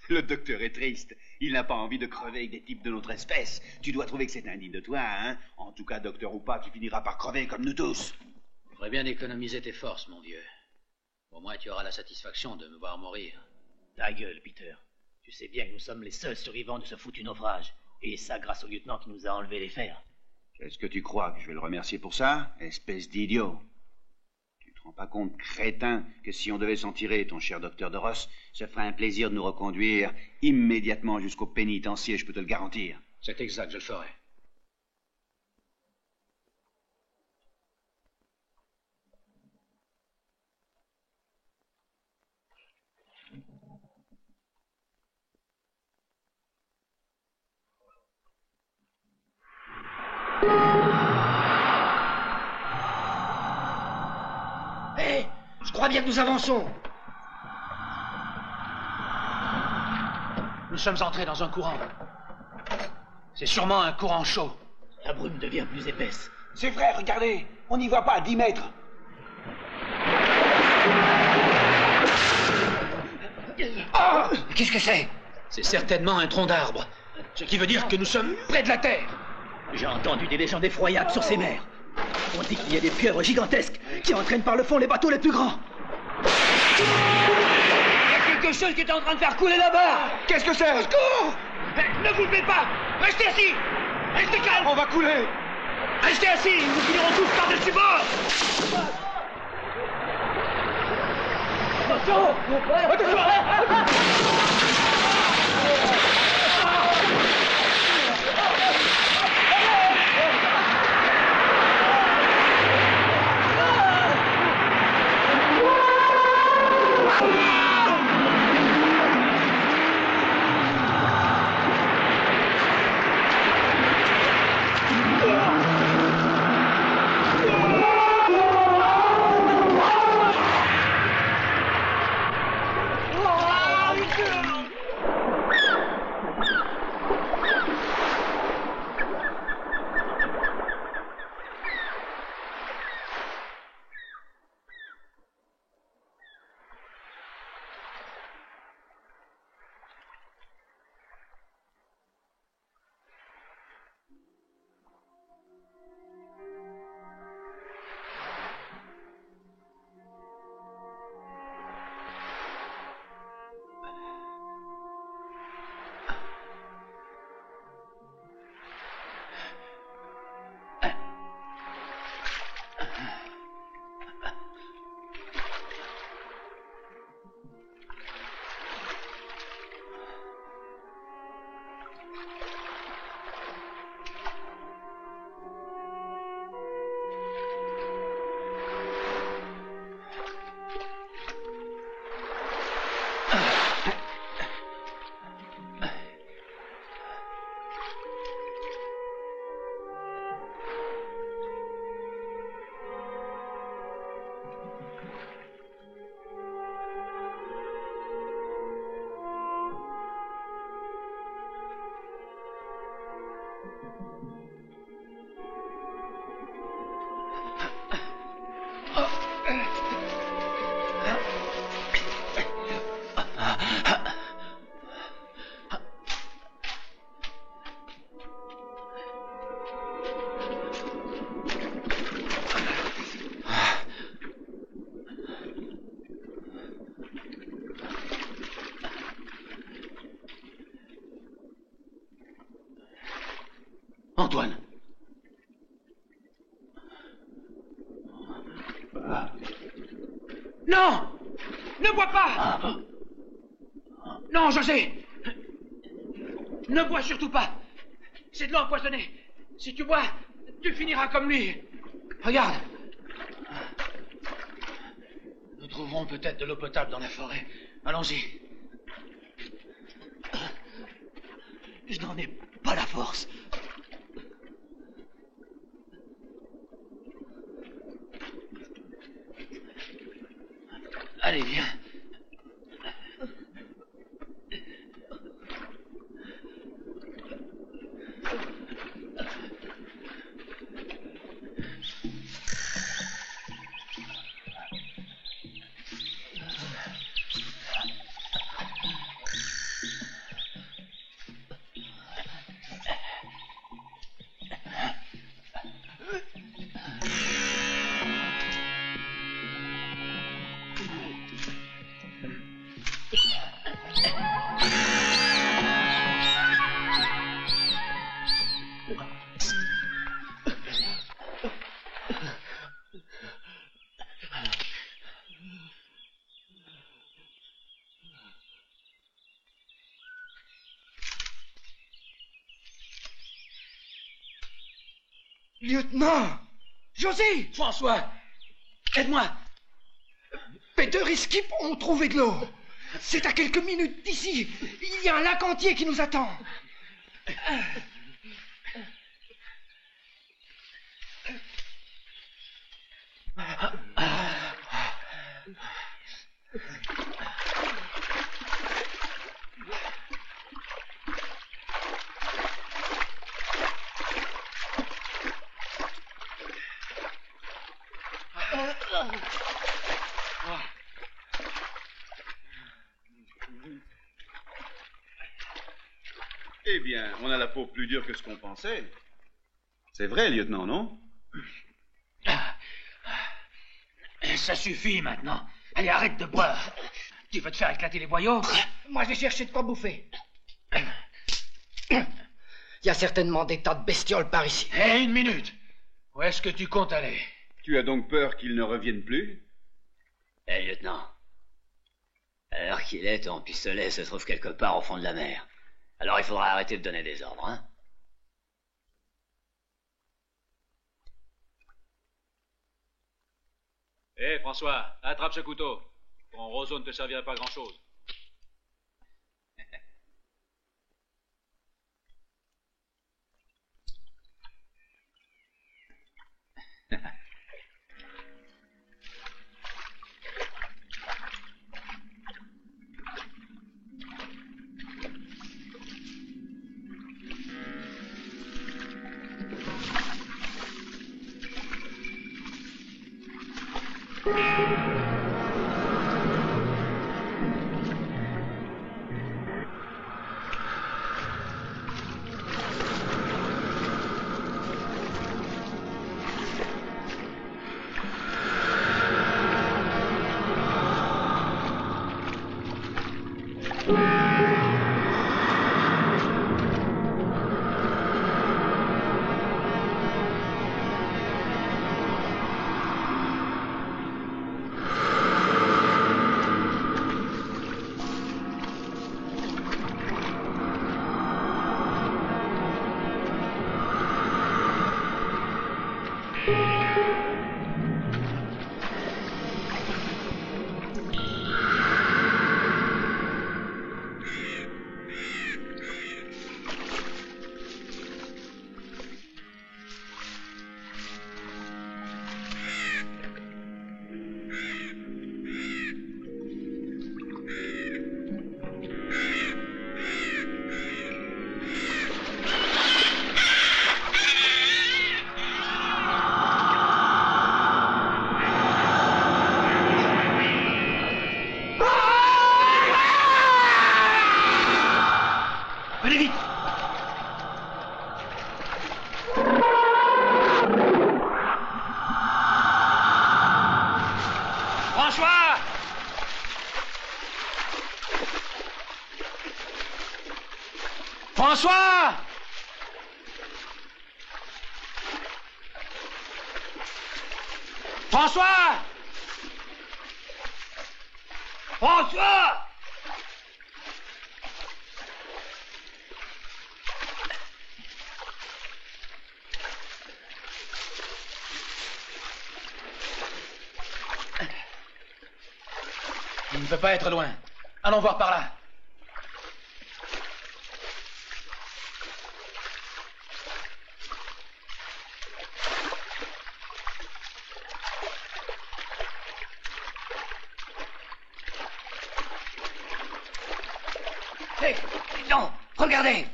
Le docteur est triste. Il n'a pas envie de crever avec des types de notre espèce. Tu dois trouver que c'est indigne de toi, hein? En tout cas, docteur ou pas, tu finiras par crever comme nous tous. Faudrait bien économiser tes forces, mon vieux. Au moins, tu auras la satisfaction de me voir mourir. Ta gueule, Peter. Tu sais bien que nous sommes les seuls survivants de ce foutu naufrage. Et ça grâce au lieutenant qui nous a enlevé les fers. Qu'est-ce que tu crois, que je vais le remercier pour ça? Espèce d'idiot. Tu te rends pas compte, crétin, que si on devait s'en tirer, ton cher docteur de Ross, ça ferait un plaisir de nous reconduire immédiatement jusqu'au pénitencier, je peux te le garantir. C'est exact, je le ferai. Hé, je crois bien que nous avançons. Nous sommes entrés dans un courant. C'est sûrement un courant chaud. La brume devient plus épaisse. C'est vrai, regardez, on n'y voit pas à 10 mètres. Oh, qu'est-ce que c'est? C'est certainement un tronc d'arbre. Ce qui veut dire que nous sommes près de la Terre. J'ai entendu des légendes effroyables sur ces mers. On dit qu'il y a des pieuvres gigantesques qui entraînent par le fond les bateaux les plus grands. Il y a quelque chose qui est en train de faire couler là-bas. Qu'est-ce que c'est? Au secours! Ne vous levez pas! Restez assis! Restez calme! On va couler! Restez assis! Nous finirons tous par-dessus bord! Attention! Attention! Antoine. Non! Ne bois pas! Non, José! Ne bois surtout pas! C'est de l'eau empoisonnée. Si tu bois, tu finiras comme lui. Regarde. Nous trouverons peut-être de l'eau potable dans la forêt. Allons-y. Je n'en ai pas la force. Allez, viens. Lieutenant! José! François! Aide-moi! Peter et Skip ont trouvé de l'eau. C'est à quelques minutes d'ici. Il y a un lac entier qui nous attend. Eh bien, on a la peau plus dure que ce qu'on pensait. C'est vrai, lieutenant, non? Ça suffit maintenant. Allez, arrête de boire. Tu veux te faire éclater les boyaux? Moi, j'ai cherché de quoi bouffer. Il y a certainement des tas de bestioles par ici. Hé, une minute. Où est-ce que tu comptes aller? Tu as donc peur qu'ils ne reviennent plus? Hé, lieutenant. À l'heure qu'il est, ton pistolet se trouve quelque part au fond de la mer. Alors il faudra arrêter de donner des ordres, hein? Hé, François, attrape ce couteau. Ton roseau ne te servirait pas grand-chose. François! François! François! Il ne peut pas être loin. Allons voir par là. Hé, non, regardez!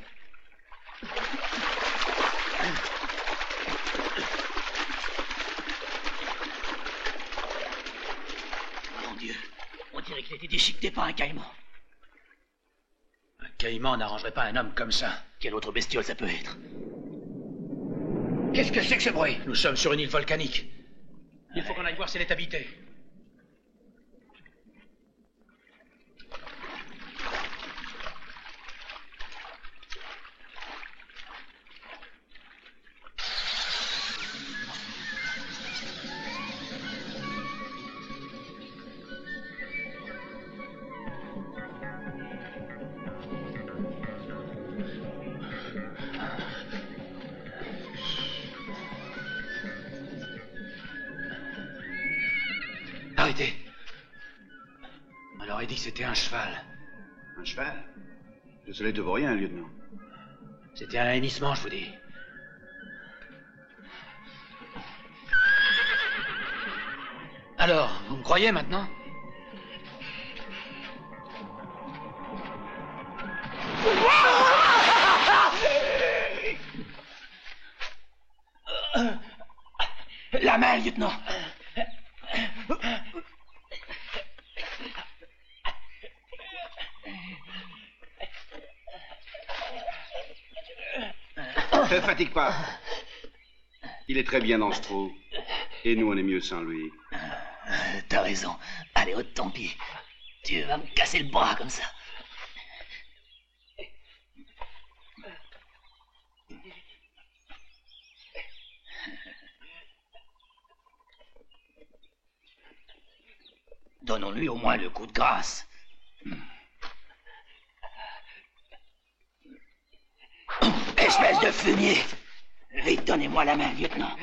Mon Dieu, on dirait qu'il a été déchiqueté par un caïman. Un caïman n'arrangerait pas un homme comme ça. Quelle autre bestiole ça peut être? Qu'est-ce que c'est que ce bruit? Nous sommes sur une île volcanique. Il faut qu'on aille voir si elle est habitée. m'avait dit que c'était un cheval. Un cheval? Le soleil ne vaut rien, lieutenant. C'était un hennissement, je vous dis. Alors, vous me croyez maintenant? La main, lieutenant. Ne fatigue pas. Il est très bien dans ce trou. Et nous, on est mieux sans lui. T'as raison. Allez, haute tant pis. Tu vas me casser le bras comme ça. Donnons-lui au moins le coup de grâce. Espèce de fumier! Vite, donnez-moi la main, lieutenant.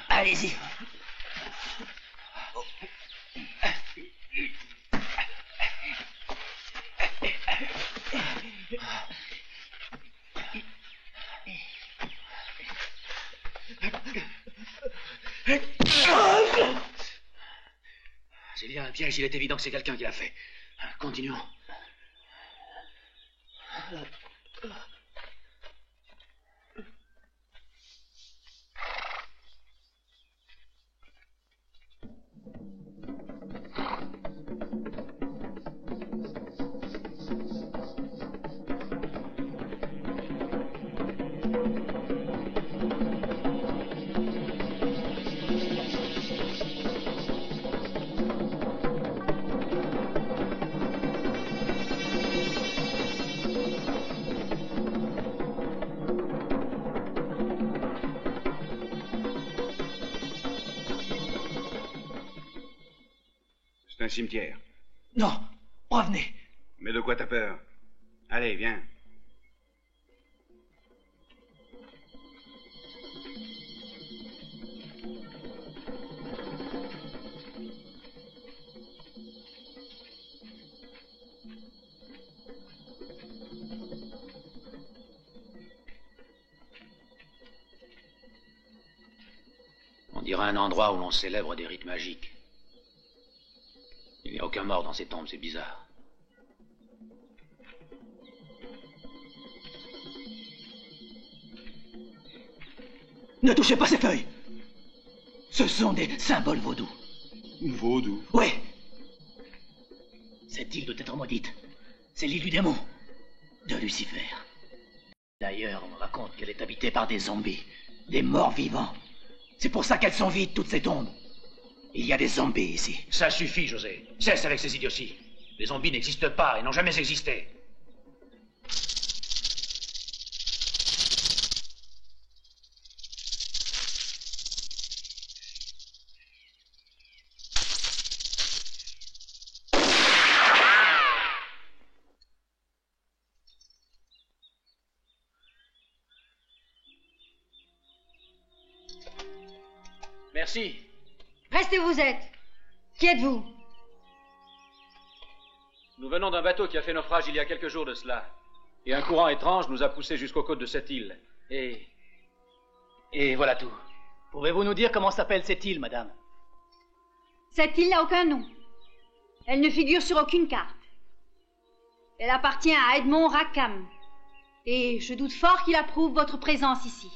Allez-y. C'est bien un piège, il est évident que c'est quelqu'un qui l'a fait. Continuons. C'est un cimetière. Non, revenez. Mais de quoi t'as peur? Allez, viens. On dirait un endroit où l'on célèbre des rites magiques. Il n'y a aucun mort dans ces tombes, c'est bizarre. Ne touchez pas ces feuilles. Ce sont des symboles vaudous. Vaudou? Oui. Cette île doit être maudite. C'est l'île du démon, de Lucifer. D'ailleurs, on me raconte qu'elle est habitée par des zombies, des morts vivants. C'est pour ça qu'elles sont vides, toutes ces tombes. Il y a des zombies ici. Ça suffit, José. Cesse avec ces idioties. Les zombies n'existent pas et n'ont jamais existé. Merci. Restez où vous êtes. Qui êtes-vous? Nous venons d'un bateau qui a fait naufrage il y a quelques jours de cela. Et un courant étrange nous a poussés jusqu'aux côtes de cette île. Et voilà tout. Pouvez-vous nous dire comment s'appelle cette île, madame? Cette île n'a aucun nom. Elle ne figure sur aucune carte. Elle appartient à Edmond Rackham. Et je doute fort qu'il approuve votre présence ici.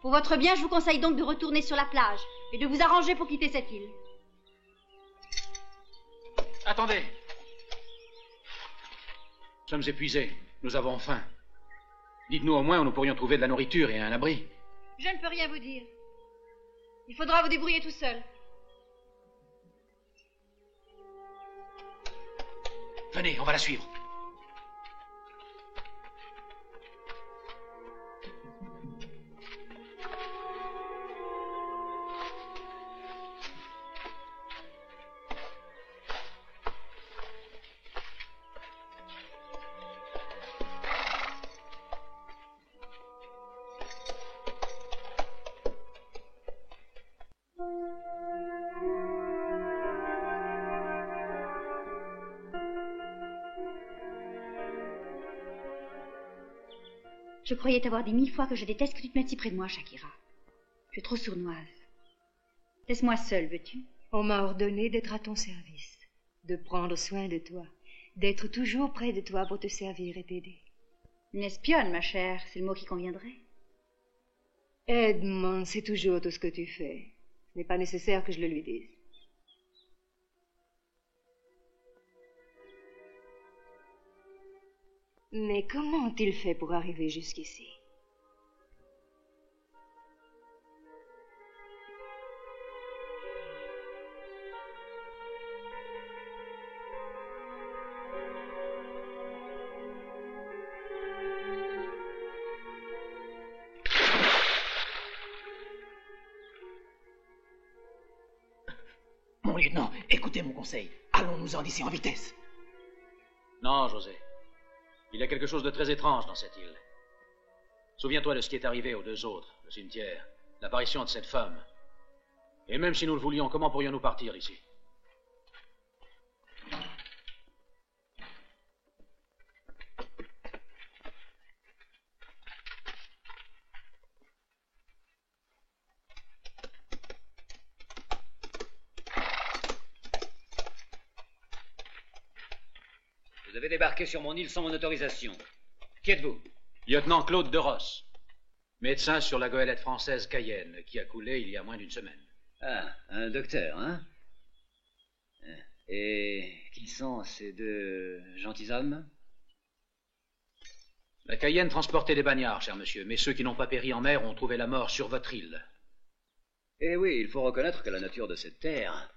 Pour votre bien, je vous conseille donc de retourner sur la plage et de vous arranger pour quitter cette île. Attendez. Nous sommes épuisés. Nous avons faim. Dites-nous au moins où nous pourrions trouver de la nourriture et un abri. Je ne peux rien vous dire. Il faudra vous débrouiller tout seul. Venez, on va la suivre. Je croyais t'avoir dit 1000 fois que je déteste que tu te mettes si près de moi, Shakira. Tu es trop sournoise. Laisse-moi seule, veux-tu? On m'a ordonné d'être à ton service, de prendre soin de toi, d'être toujours près de toi pour te servir et t'aider. Une espionne, ma chère, c'est le mot qui conviendrait. Edmond, c'est toujours tout ce que tu fais. Ce n'est pas nécessaire que je le lui dise. Mais comment ont-ils fait pour arriver jusqu'ici? Mon lieutenant, écoutez mon conseil. Allons-nous-en d'ici en vitesse. Non, José. Il y a quelque chose de très étrange dans cette île. Souviens-toi de ce qui est arrivé aux deux autres, le cimetière, l'apparition de cette femme. Et même si nous le voulions, comment pourrions-nous partir d'ici? Vous avez débarqué sur mon île sans mon autorisation. Qui êtes-vous? Lieutenant Claude de Ross, médecin sur la goélette française Cayenne, qui a coulé il y a moins d'une semaine. Ah, un docteur, hein? Et qui sont ces deux gentilshommes? La Cayenne transportait des bagnards, cher monsieur, mais ceux qui n'ont pas péri en mer ont trouvé la mort sur votre île. Eh oui, il faut reconnaître que la nature de cette terre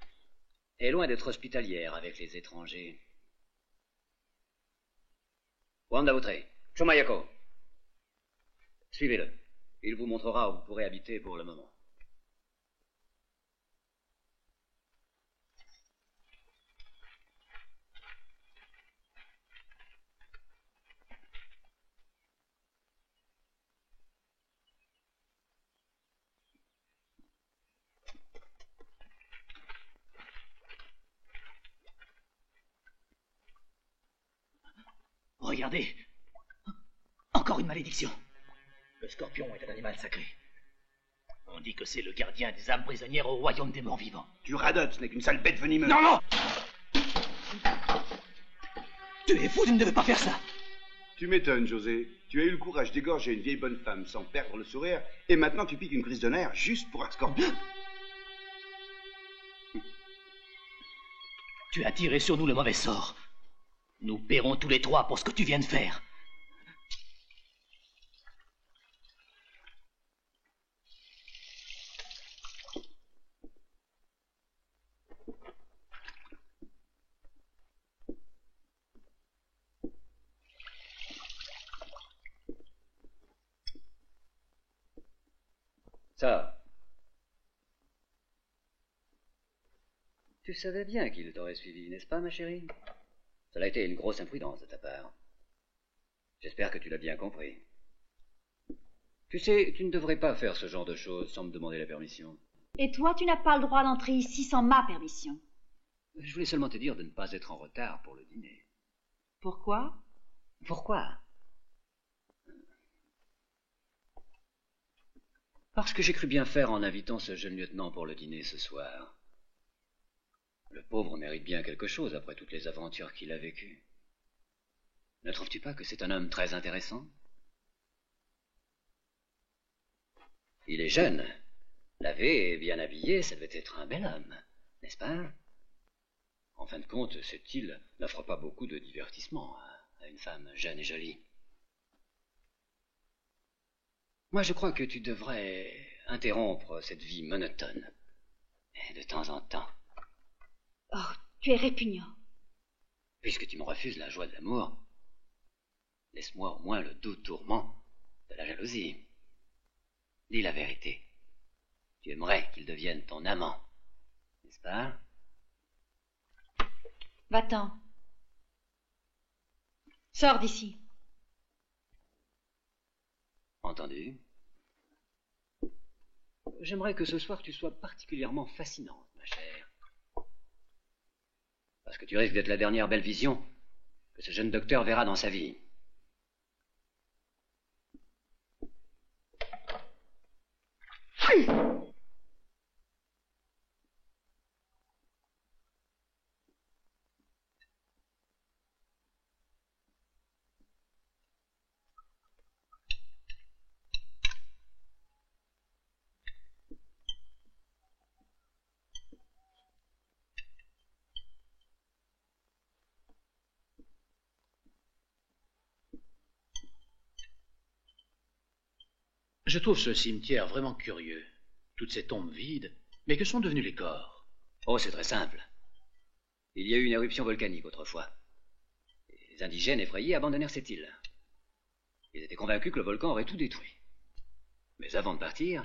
est loin d'être hospitalière avec les étrangers. Wandautre, Chomayako. Suivez-le. Il vous montrera où vous pourrez habiter pour le moment. Regardez. Encore une malédiction. Le scorpion est un animal sacré. On dit que c'est le gardien des âmes prisonnières au royaume des morts vivants. Tu radotes, ce n'est qu'une sale bête venimeuse. Non, non! Tu es fou, tu ne devais pas faire ça. Tu m'étonnes, José. Tu as eu le courage d'égorger une vieille bonne femme sans perdre le sourire, et maintenant tu piques une crise de nerfs juste pour un scorpion. Tu as tiré sur nous le mauvais sort. Nous paierons tous les trois pour ce que tu viens de faire. Ça. Tu savais bien qu'il t'aurait suivi, n'est-ce pas, ma chérie? Ça a été une grosse imprudence de ta part. J'espère que tu l'as bien compris. Tu sais, tu ne devrais pas faire ce genre de choses sans me demander la permission. Et toi, tu n'as pas le droit d'entrer ici sans ma permission. Je voulais seulement te dire de ne pas être en retard pour le dîner. Pourquoi? Pourquoi? Parce que j'ai cru bien faire en invitant ce jeune lieutenant pour le dîner ce soir. Le pauvre mérite bien quelque chose après toutes les aventures qu'il a vécues. Ne trouves-tu pas que c'est un homme très intéressant? Il est jeune. Lavé et bien habillé, ça devait être un bel homme, n'est-ce pas? En fin de compte, cette île n'offre pas beaucoup de divertissement à une femme jeune et jolie. Moi, je crois que tu devrais interrompre cette vie monotone. Et de temps en temps. Oh, tu es répugnant. Puisque tu me refuses la joie de l'amour, laisse-moi au moins le doux tourment de la jalousie. Dis la vérité. Tu aimerais qu'il devienne ton amant, n'est-ce pas? Va-t'en. Sors d'ici. Entendu? J'aimerais que ce soir tu sois particulièrement fascinante, ma chère. Parce que tu risques d'être la dernière belle vision que ce jeune docteur verra dans sa vie. Je trouve ce cimetière vraiment curieux. Toutes ces tombes vides. Mais que sont devenus les corps? Oh, c'est très simple. Il y a eu une éruption volcanique autrefois. Les indigènes effrayés abandonnèrent cette île. Ils étaient convaincus que le volcan aurait tout détruit. Mais avant de partir,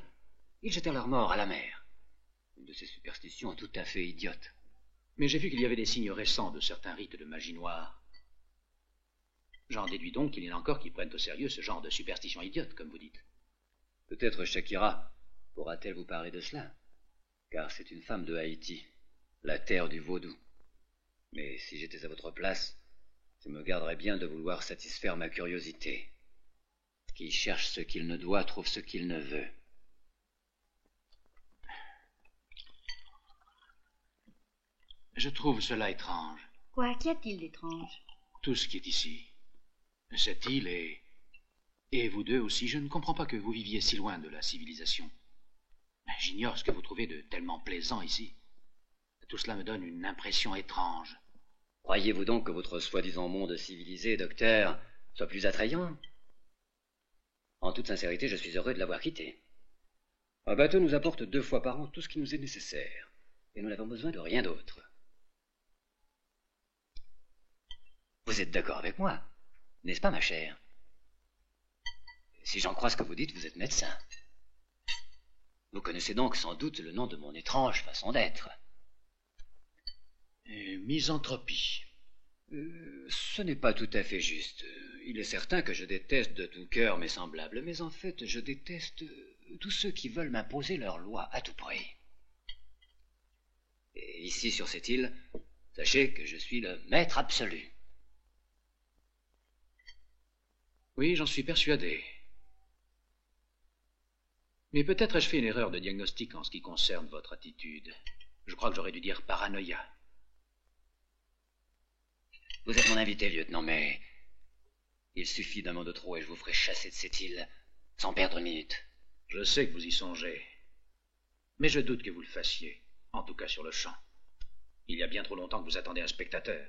ils jetèrent leurs morts à la mer. Une de ces superstitions tout à fait idiotes. Mais j'ai vu qu'il y avait des signes récents de certains rites de magie noire. J'en déduis donc qu'il y en a encore qui prennent au sérieux ce genre de superstition idiote, comme vous dites. Peut-être Shakira pourra-t-elle vous parler de cela, car c'est une femme de Haïti, la terre du vaudou. Mais si j'étais à votre place, je me garderais bien de vouloir satisfaire ma curiosité. Qui cherche ce qu'il ne doit trouve ce qu'il ne veut. Je trouve cela étrange. Quoi, qu'y a-t-il d'étrange? Tout ce qui est ici. Cette île et vous deux aussi, je ne comprends pas que vous viviez si loin de la civilisation. J'ignore ce que vous trouvez de tellement plaisant ici. Tout cela me donne une impression étrange. Croyez-vous donc que votre soi-disant monde civilisé, docteur, soit plus attrayant? En toute sincérité, je suis heureux de l'avoir quitté. Un bateau nous apporte 2 fois par an tout ce qui nous est nécessaire, et nous n'avons besoin de rien d'autre. Vous êtes d'accord avec moi, n'est-ce pas, ma chère? Si j'en crois ce que vous dites, vous êtes médecin. Vous connaissez donc sans doute le nom de mon étrange façon d'être. Misanthropie. Ce n'est pas tout à fait juste. Il est certain que je déteste de tout cœur mes semblables, mais en fait, je déteste tous ceux qui veulent m'imposer leurs lois à tout prix. Et ici, sur cette île, sachez que je suis le maître absolu. Oui, j'en suis persuadé. Mais peut-être ai-je fait une erreur de diagnostic en ce qui concerne votre attitude. Je crois que j'aurais dû dire paranoïa. Vous êtes mon invité, lieutenant, mais il suffit d'un mot de trop et je vous ferai chasser de cette île sans perdre une minute. Je sais que vous y songez, mais je doute que vous le fassiez, en tout cas sur le champ. Il y a bien trop longtemps que vous attendez un spectateur.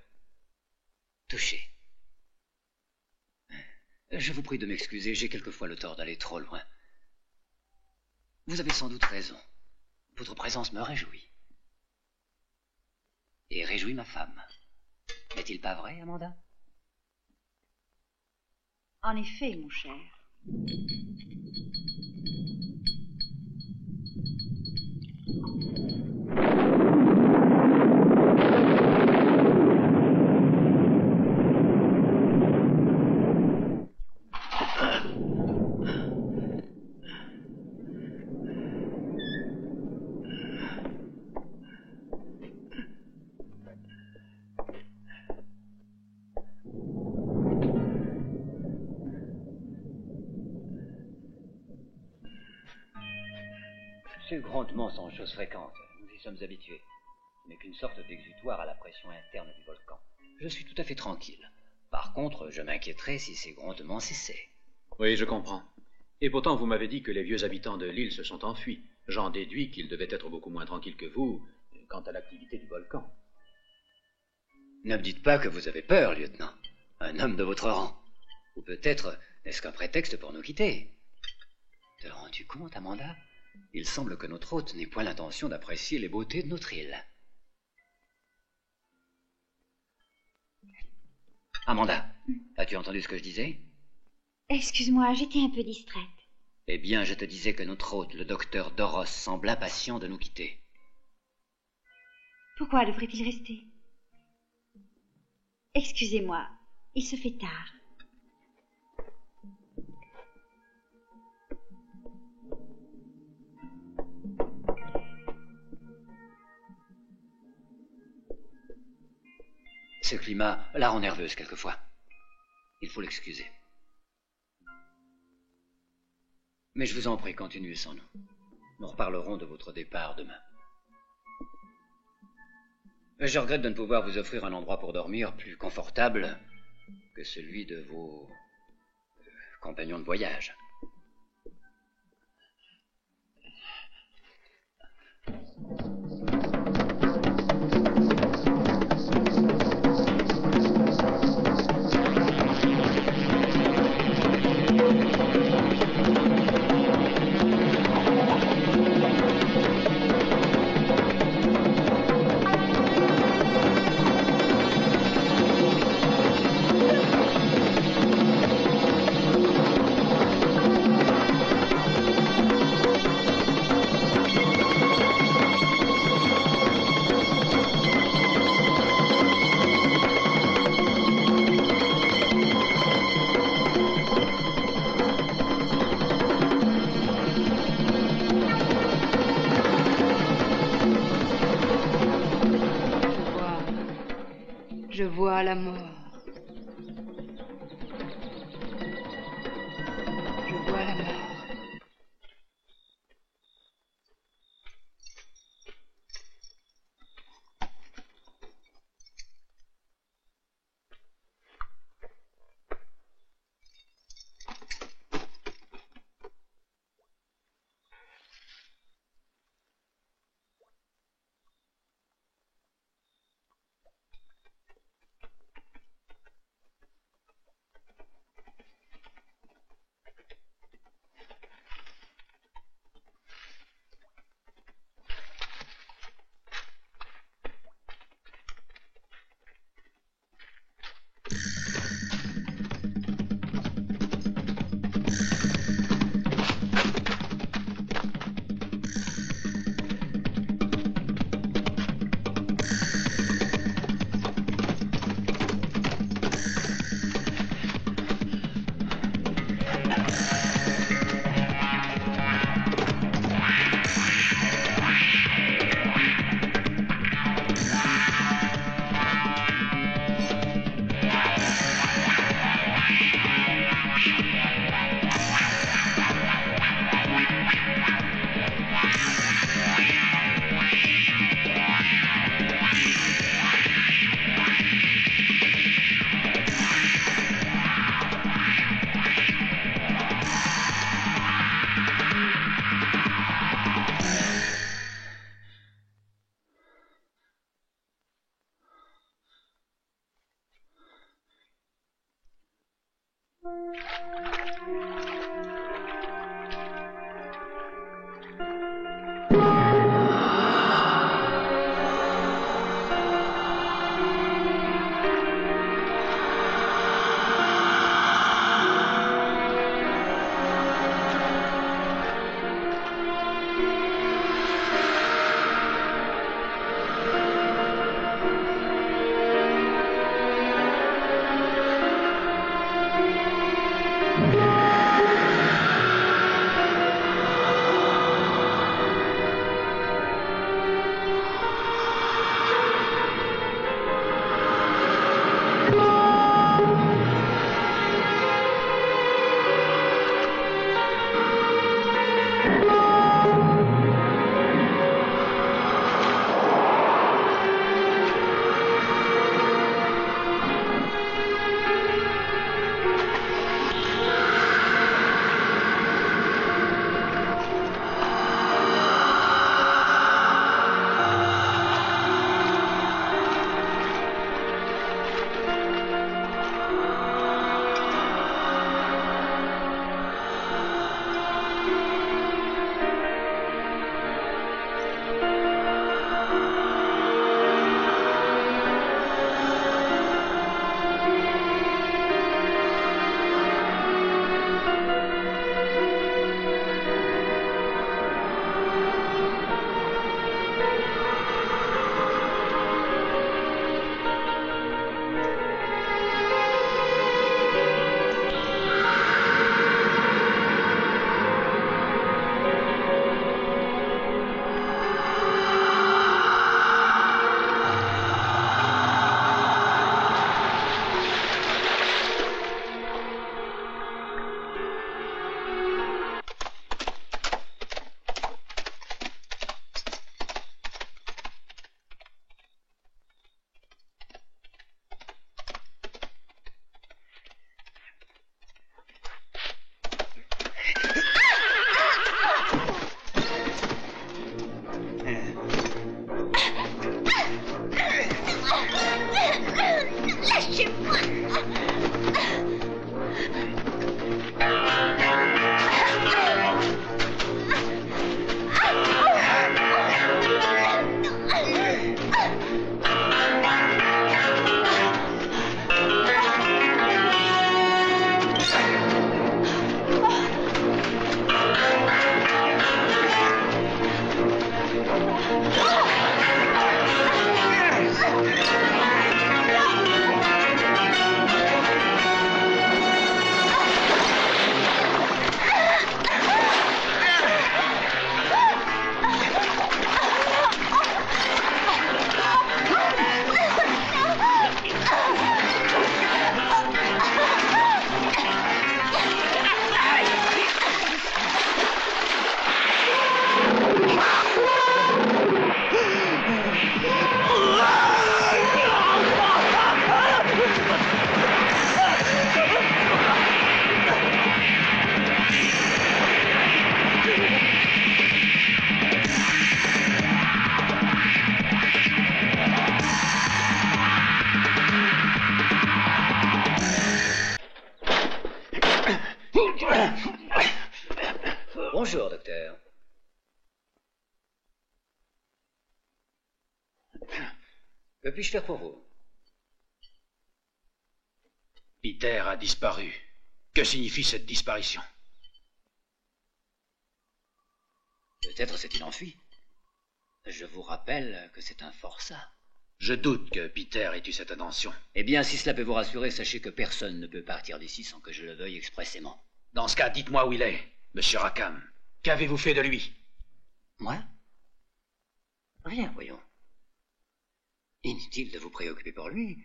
Touché. Je vous prie de m'excuser, j'ai quelquefois le tort d'aller trop loin. Vous avez sans doute raison. Votre présence me réjouit. Et réjouit ma femme. N'est-il pas vrai, Amanda? En effet, mon cher. Ces grondements sont chose fréquente. Nous y sommes habitués. Ce n'est qu'une sorte d'exutoire à la pression interne du volcan. Je suis tout à fait tranquille. Par contre, je m'inquiéterais si ces grondements cessaient. Oui, je comprends. Et pourtant, vous m'avez dit que les vieux habitants de l'île se sont enfuis. J'en déduis qu'ils devaient être beaucoup moins tranquilles que vous quant à l'activité du volcan. Ne me dites pas que vous avez peur, lieutenant. Un homme de votre rang. Ou peut-être n'est-ce qu'un prétexte pour nous quitter. Te rends-tu compte, Amanda? Il semble que notre hôte n'ait point l'intention d'apprécier les beautés de notre île. Amanda, as-tu entendu ce que je disais? Excuse-moi, j'étais un peu distraite. Eh bien, je te disais que notre hôte, le docteur Doros, semble impatient de nous quitter. Pourquoi devrait-il rester? Excusez-moi, il se fait tard. Ce climat la rend nerveuse quelquefois. Il faut l'excuser. Mais je vous en prie, continuez sans nous. Nous reparlerons de votre départ demain. Je regrette de ne pouvoir vous offrir un endroit pour dormir plus confortable que celui de vos compagnons de voyage. Je vois la mort. Je vois la mort. Bonjour, docteur. Que puis-je faire pour vous? Peter a disparu. Que signifie cette disparition? Peut-être s'est-il enfui. Je vous rappelle que c'est un forçat. Je doute que Peter ait eu cette intention. Eh bien, si cela peut vous rassurer, sachez que personne ne peut partir d'ici sans que je le veuille expressément. Dans ce cas, dites-moi où il est, monsieur Rackham. Qu'avez-vous fait de lui? Moi? Rien, voyons. Inutile de vous préoccuper pour lui.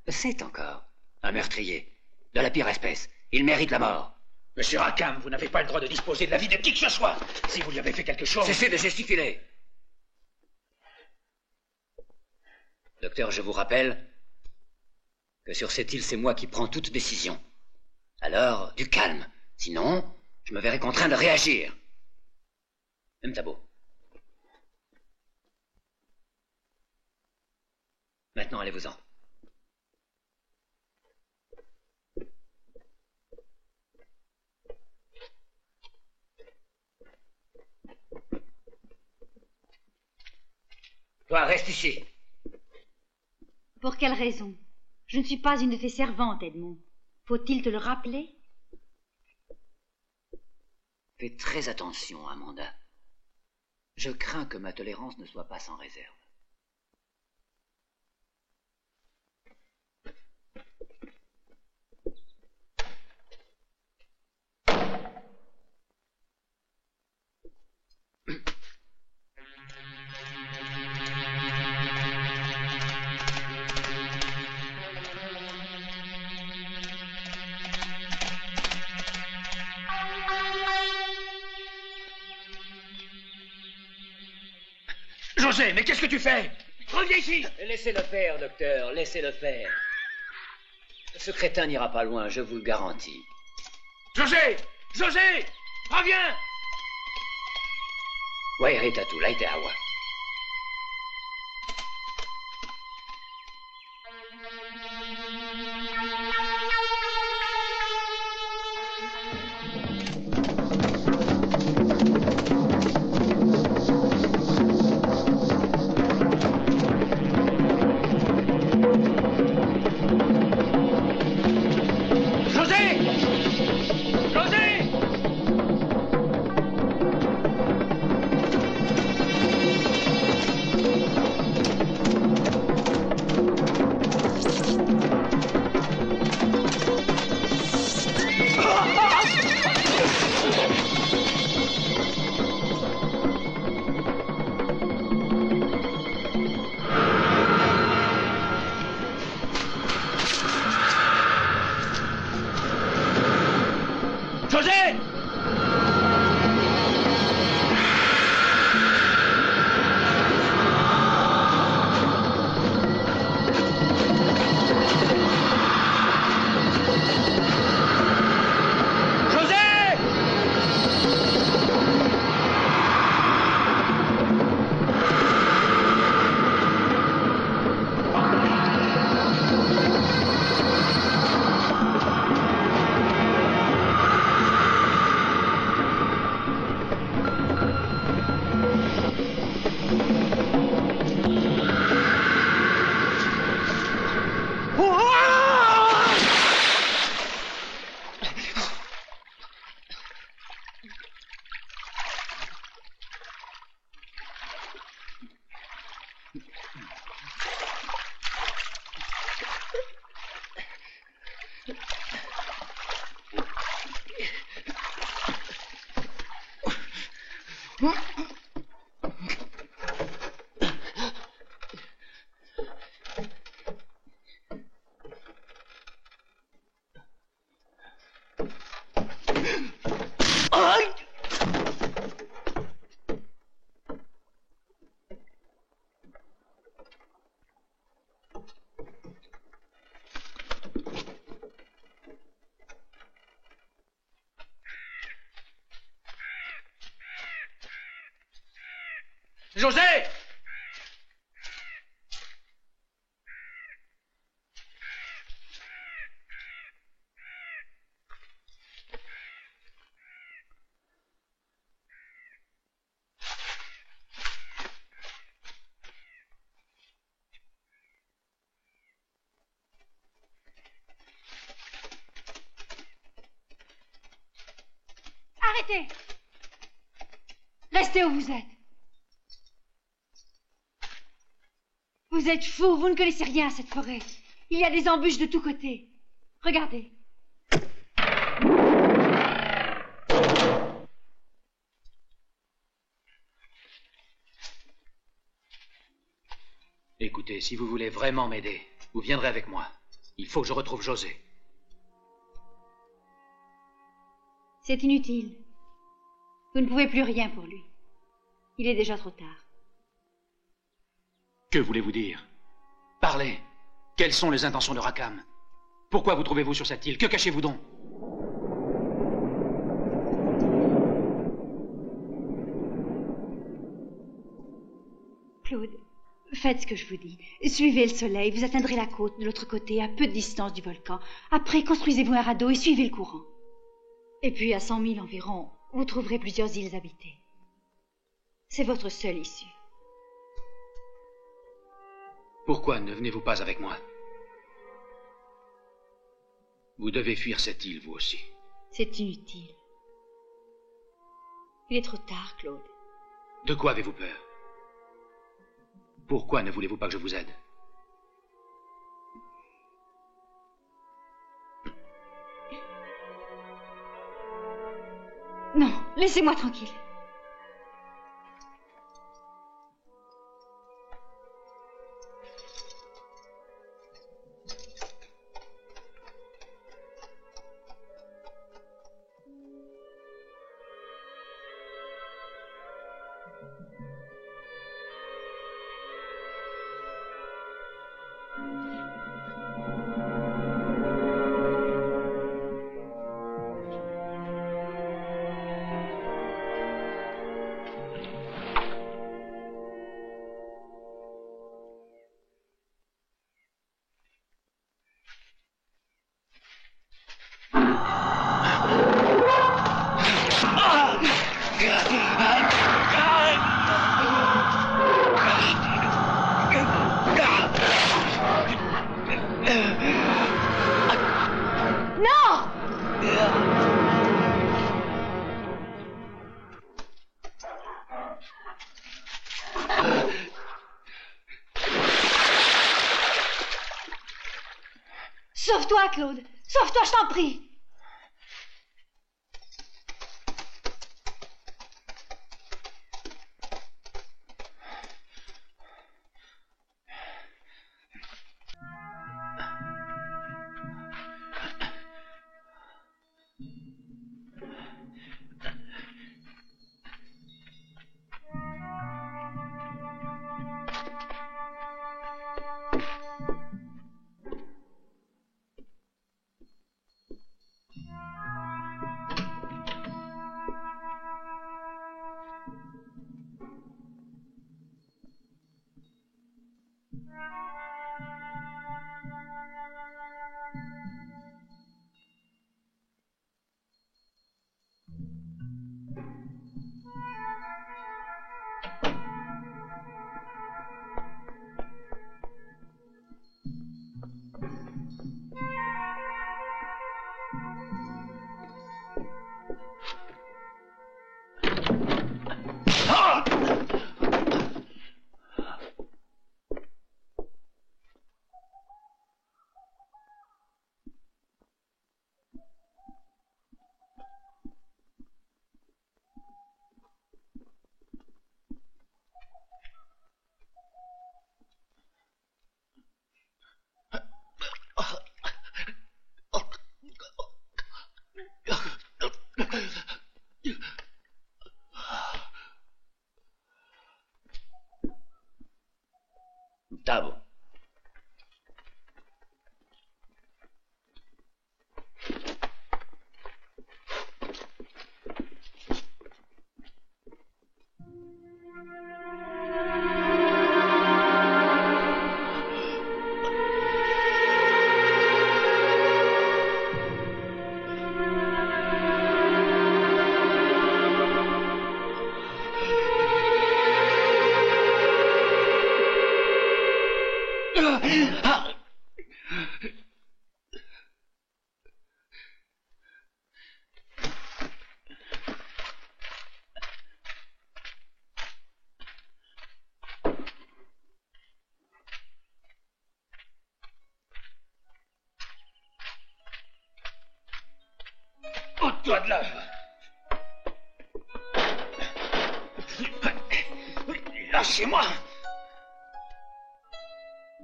C'est encore un meurtrier. De la pire espèce. Il mérite la mort. Monsieur Rackham, vous n'avez pas le droit de disposer de la vie de qui que ce soit. Si vous lui avez fait quelque chose... Cessez de gesticuler. Docteur, je vous rappelle que sur cette île, c'est moi qui prends toute décision. Alors, du calme. Sinon, je me verrai contraint de réagir. M'tabo. Maintenant, allez-vous-en. Toi, reste ici. Pour quelle raison? Je ne suis pas une de tes servantes, Edmond. Faut-il te le rappeler? Fais très attention, Amanda. Je crains que ma tolérance ne soit pas sans réserve. José, mais qu'est-ce que tu fais? Reviens ici! Laissez-le faire, docteur, laissez-le faire. Ce crétin n'ira pas loin, je vous le garantis. José! José! Reviens! Wairitatou, laitawa. José! Arrêtez! Restez où vous êtes. Vous êtes fous, vous ne connaissez rien à cette forêt. Il y a des embûches de tous côtés. Regardez. Écoutez, si vous voulez vraiment m'aider, vous viendrez avec moi. Il faut que je retrouve José. C'est inutile. Vous ne pouvez plus rien pour lui. Il est déjà trop tard. Que voulez-vous dire? Parlez. Quelles sont les intentions de Rackham? Pourquoi vous trouvez-vous sur cette île? Que cachez-vous donc? Claude, faites ce que je vous dis. Suivez le soleil, vous atteindrez la côte de l'autre côté, à peu de distance du volcan. Après, construisez-vous un radeau et suivez le courant. Et puis, à 100 000 environ, vous trouverez plusieurs îles habitées. C'est votre seule issue. Pourquoi ne venez-vous pas avec moi? Vous devez fuir cette île, vous aussi. C'est inutile. Il est trop tard, Claude. De quoi avez-vous peur? Pourquoi ne voulez-vous pas que je vous aide? Non, laissez-moi tranquille. Sauve-toi, Claude. Sauve-toi, je t'en prie. Sors-toi de là. Lâchez-moi.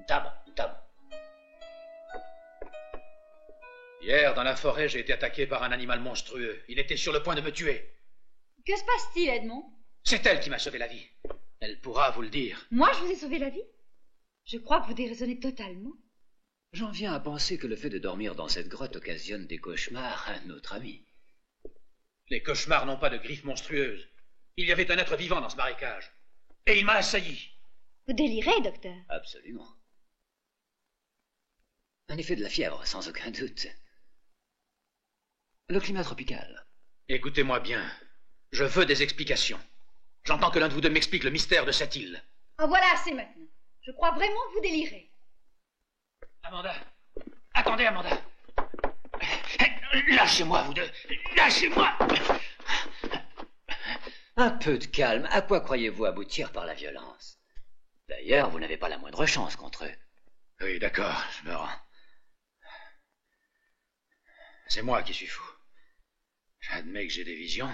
Tab. Hier, dans la forêt, j'ai été attaqué par un animal monstrueux. Il était sur le point de me tuer. Que se passe-t-il, Edmond? C'est elle qui m'a sauvé la vie. Elle pourra vous le dire. Moi, je vous ai sauvé la vie? Je crois que vous déraisonnez totalement. J'en viens à penser que le fait de dormir dans cette grotte occasionne des cauchemars à notre ami. Les cauchemars n'ont pas de griffes monstrueuses. Il y avait un être vivant dans ce marécage. Et il m'a assailli. Vous délirez, docteur. Absolument. Un effet de la fièvre, sans aucun doute. Le climat tropical. Écoutez-moi bien. Je veux des explications. J'entends que l'un de vous deux m'explique le mystère de cette île. En voilà assez maintenant. Je crois vraiment que vous délirez. Amanda. Attendez, Amanda. Lâchez-moi, vous deux. Lâchez-moi. Un peu de calme. À quoi croyez-vous aboutir par la violence? D'ailleurs, vous n'avez pas la moindre chance contre eux. Oui, d'accord, je me rends. C'est moi qui suis fou. J'admets que j'ai des visions.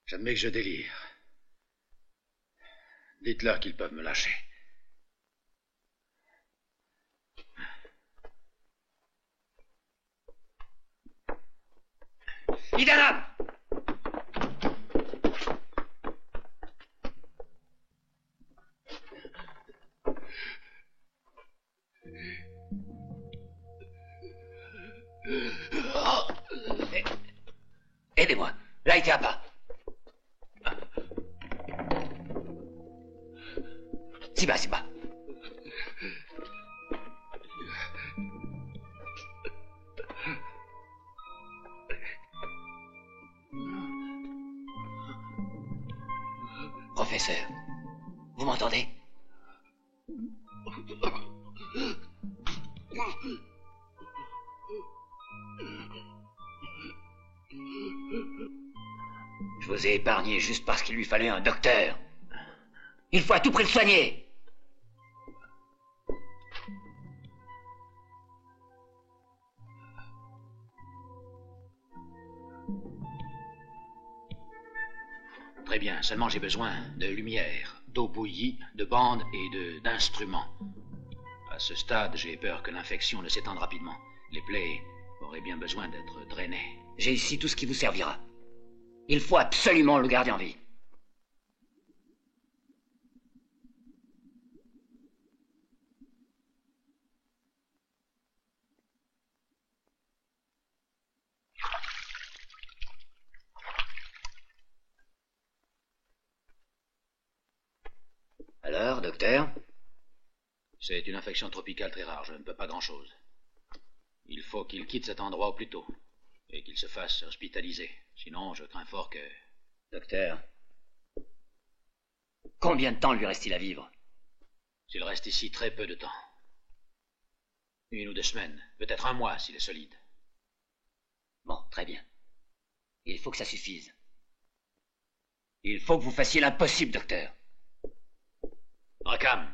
J'admets que je délire. Dites-leur qu'ils peuvent me lâcher. Idanam. Aidez-moi. Là, il tient pas. Si bas. Professeur, vous m'entendez? Je vous ai épargné juste parce qu'il lui fallait un docteur. Il faut à tout prix le soigner. Très bien, seulement j'ai besoin de lumière, d'eau bouillie, de bandes et d'instruments. À ce stade, j'ai peur que l'infection ne s'étende rapidement. Les plaies auraient bien besoin d'être drainées. J'ai ici tout ce qui vous servira. Il faut absolument le garder en vie. Alors, docteur? C'est une infection tropicale très rare, je ne peux pas grand-chose. Il faut qu'il quitte cet endroit au plus tôt, et qu'il se fasse hospitaliser. Sinon, je crains fort que... Docteur, combien de temps lui reste-t-il à vivre? S'il reste ici très peu de temps. 1 ou 2 semaines, peut-être 1 mois s'il est solide. Bon, très bien. Il faut que ça suffise. Il faut que vous fassiez l'impossible, docteur. Rackham.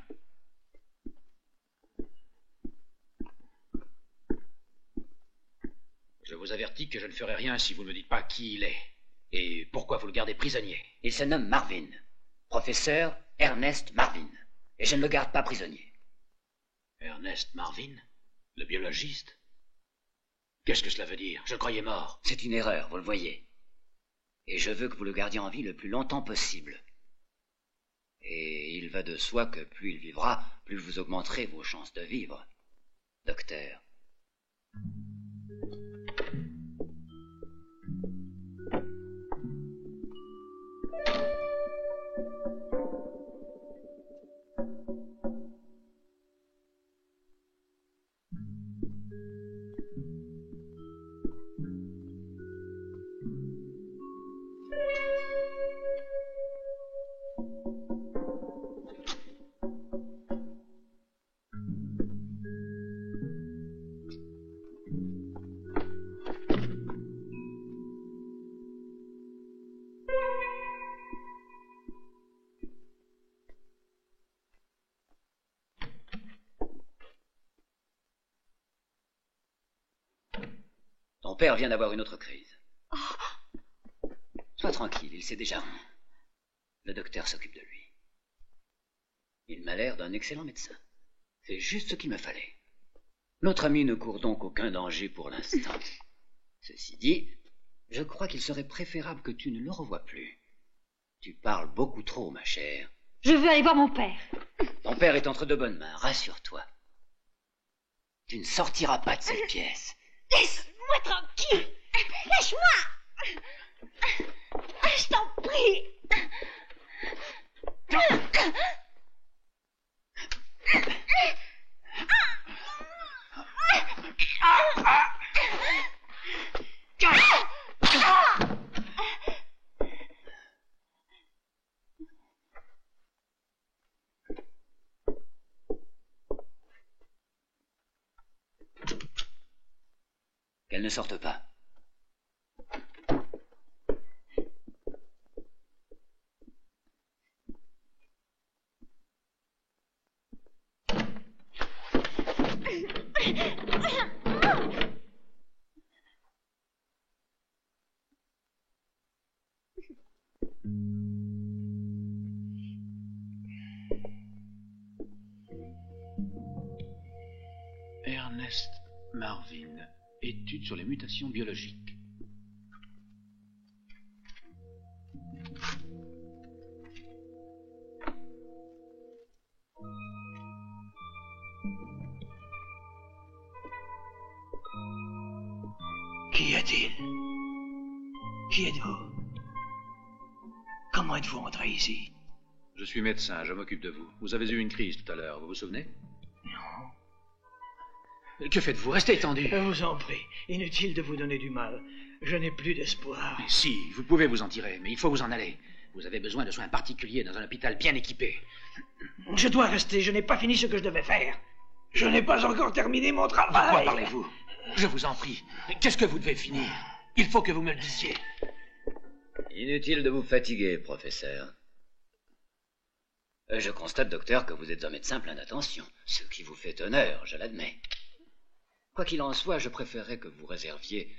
Je vous avertis que je ne ferai rien si vous ne me dites pas qui il est. Et pourquoi vous le gardez prisonnier. Il se nomme Marvin. Professeur Ernest Marvin. Et je ne le garde pas prisonnier. Ernest Marvin? Le biologiste? Qu'est-ce que cela veut dire? Je le croyais mort. C'est une erreur, vous le voyez. Et je veux que vous le gardiez en vie le plus longtemps possible. Et il va de soi que plus il vivra, plus vous augmenterez vos chances de vivre. Docteur. Ton père vient d'avoir une autre crise. Oh, Sois tranquille, il sait déjà. Le docteur s'occupe de lui. Il m'a l'air d'un excellent médecin. C'est juste ce qu'il me fallait. Notre ami ne court donc aucun danger pour l'instant. Ceci dit, je crois qu'il serait préférable que tu ne le revoies plus. Tu parles beaucoup trop, ma chère. Je veux aller voir mon père. Ton père est entre de bonnes mains, rassure-toi. Tu ne sortiras pas de cette pièce. Laisse-moi tranquille. Lâche-moi. Je t'en prie. Qu'elle ne sorte pas. Ernest Marvin, études sur les mutations biologiques. Qui a-t-il? Qui êtes-vous? Comment êtes-vous entré ici? Je suis médecin, je m'occupe de vous. Vous avez eu une crise tout à l'heure, vous vous souvenez? Non. Que faites-vous? Restez étendu. Je vous en prie, inutile de vous donner du mal. Je n'ai plus d'espoir. Mais si, vous pouvez vous en tirer, mais il faut vous en aller. Vous avez besoin de soins particuliers dans un hôpital bien équipé. Je dois rester, je n'ai pas fini ce que je devais faire. Je n'ai pas encore terminé mon travail. De quoi parlez-vous? Je vous en prie. Qu'est-ce que vous devez finir? Il faut que vous me le disiez. Inutile de vous fatiguer, professeur. Je constate, docteur, que vous êtes un médecin plein d'attention, ce qui vous fait honneur, je l'admets. Quoi qu'il en soit, je préférerais que vous réserviez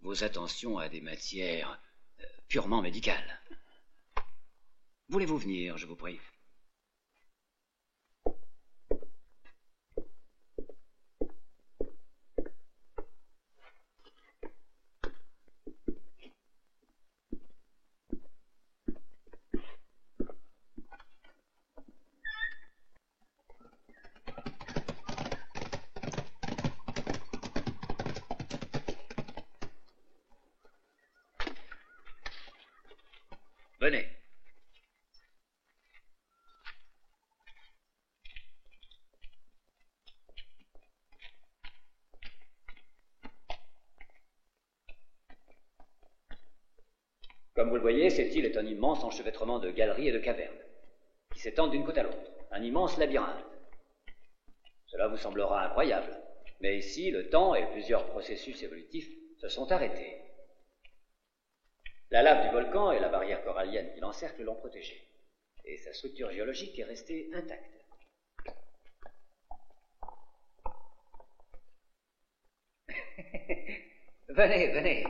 vos attentions à des matières purement médicales. Voulez-vous venir, je vous prie? Venez. Comme vous le voyez, cette île est un immense enchevêtrement de galeries et de cavernes, qui s'étendent d'une côte à l'autre, un immense labyrinthe. Cela vous semblera incroyable, mais ici, le temps et plusieurs processus évolutifs se sont arrêtés. La lave du volcan et la barrière corallienne qui l'encercle l'ont protégé, et sa structure géologique est restée intacte. Venez, venez.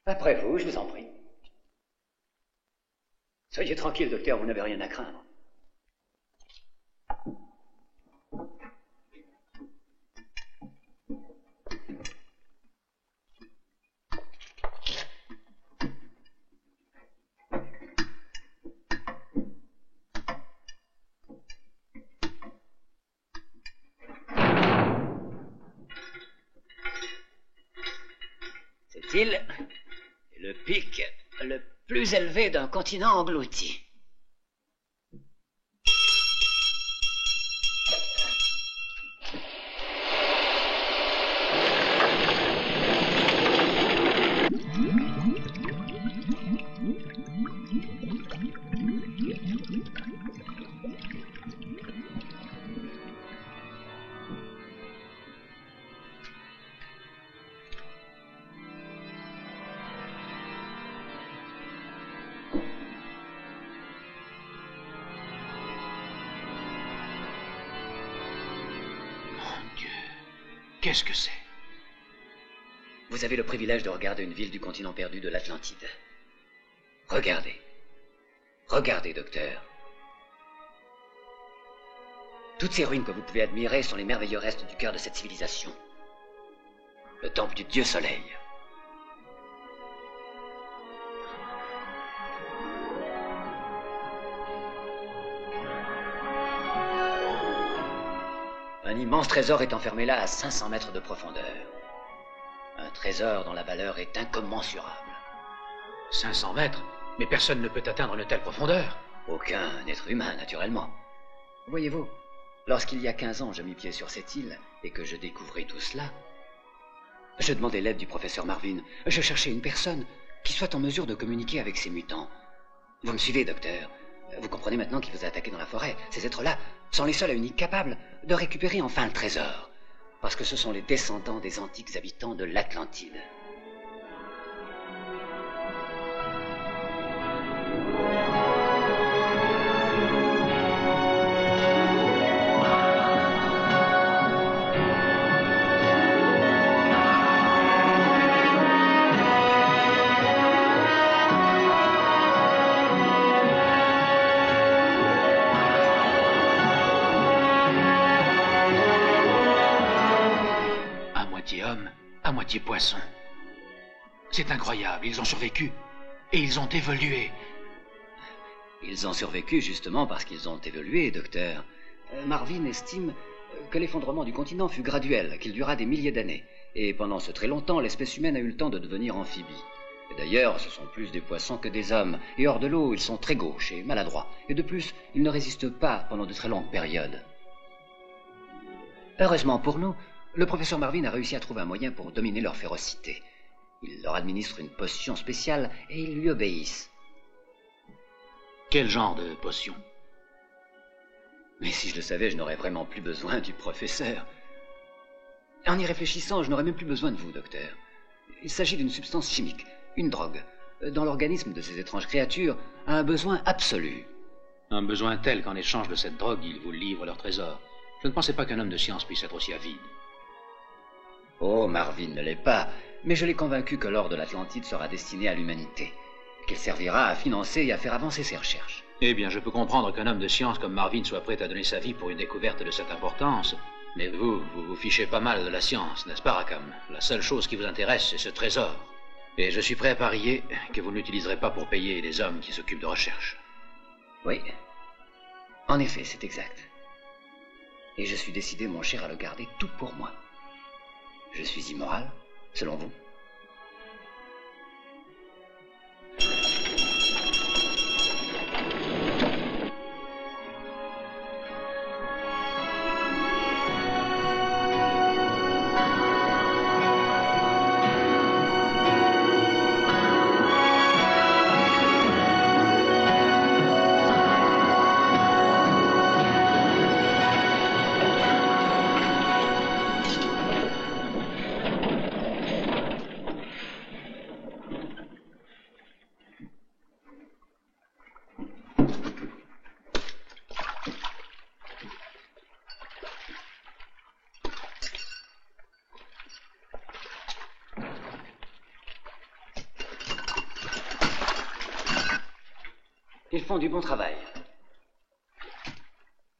Après vous, je vous en prie. Soyez tranquille, docteur, vous n'avez rien à craindre. Cette île est le pic le plus élevé d'un continent englouti. Qu'est-ce que c'est? Vous avez le privilège de regarder une ville du continent perdu de l'Atlantide. Regardez. Regardez, docteur. Toutes ces ruines que vous pouvez admirer sont les merveilleux restes du cœur de cette civilisation. Le temple du dieu soleil. Un immense trésor est enfermé là à 500 mètres de profondeur. Un trésor dont la valeur est incommensurable. 500 mètres? Mais personne ne peut atteindre une telle profondeur. Aucun être humain, naturellement. Voyez-vous, lorsqu'il y a 15 ans je mis pied sur cette île et que je découvris tout cela, je demandais l'aide du professeur Marvin. Je cherchais une personne qui soit en mesure de communiquer avec ces mutants. Vous me suivez, docteur? Vous comprenez maintenant qu'il vous a attaqué dans la forêt. Ces êtres-là sont les seuls et uniques capables de récupérer enfin le trésor. Parce que ce sont les descendants des antiques habitants de l'Atlantide. À moitié poisson. C'est incroyable, ils ont survécu. Et ils ont évolué. Ils ont survécu justement parce qu'ils ont évolué, docteur. Marvin estime que l'effondrement du continent fut graduel, qu'il dura des milliers d'années. Et pendant ce très longtemps, l'espèce humaine a eu le temps de devenir amphibie. Et d'ailleurs, ce sont plus des poissons que des hommes. Et hors de l'eau, ils sont très gauches et maladroits. Et de plus, ils ne résistent pas pendant de très longues périodes. Heureusement pour nous, le professeur Marvin a réussi à trouver un moyen pour dominer leur férocité. Il leur administre une potion spéciale et ils lui obéissent. Quel genre de potion? Mais si je le savais, je n'aurais vraiment plus besoin du professeur. En y réfléchissant, je n'aurais même plus besoin de vous, docteur. Il s'agit d'une substance chimique, une drogue, dont l'organisme de ces étranges créatures a un besoin absolu. Un besoin tel qu'en échange de cette drogue, ils vous livrent leur trésor. Je ne pensais pas qu'un homme de science puisse être aussi avide. Oh, Marvin ne l'est pas, mais je l'ai convaincu que l'or de l'Atlantide sera destiné à l'humanité, qu'il servira à financer et à faire avancer ses recherches. Eh bien, je peux comprendre qu'un homme de science comme Marvin soit prêt à donner sa vie pour une découverte de cette importance, mais vous fichez pas mal de la science, n'est-ce pas, Rackham? La seule chose qui vous intéresse, c'est ce trésor. Et je suis prêt à parier que vous ne l'utiliserez pas pour payer les hommes qui s'occupent de recherche. Oui, en effet, c'est exact. Et je suis décidé, mon cher, à le garder tout pour moi. Je suis immoral, selon vous? Ils font du bon travail.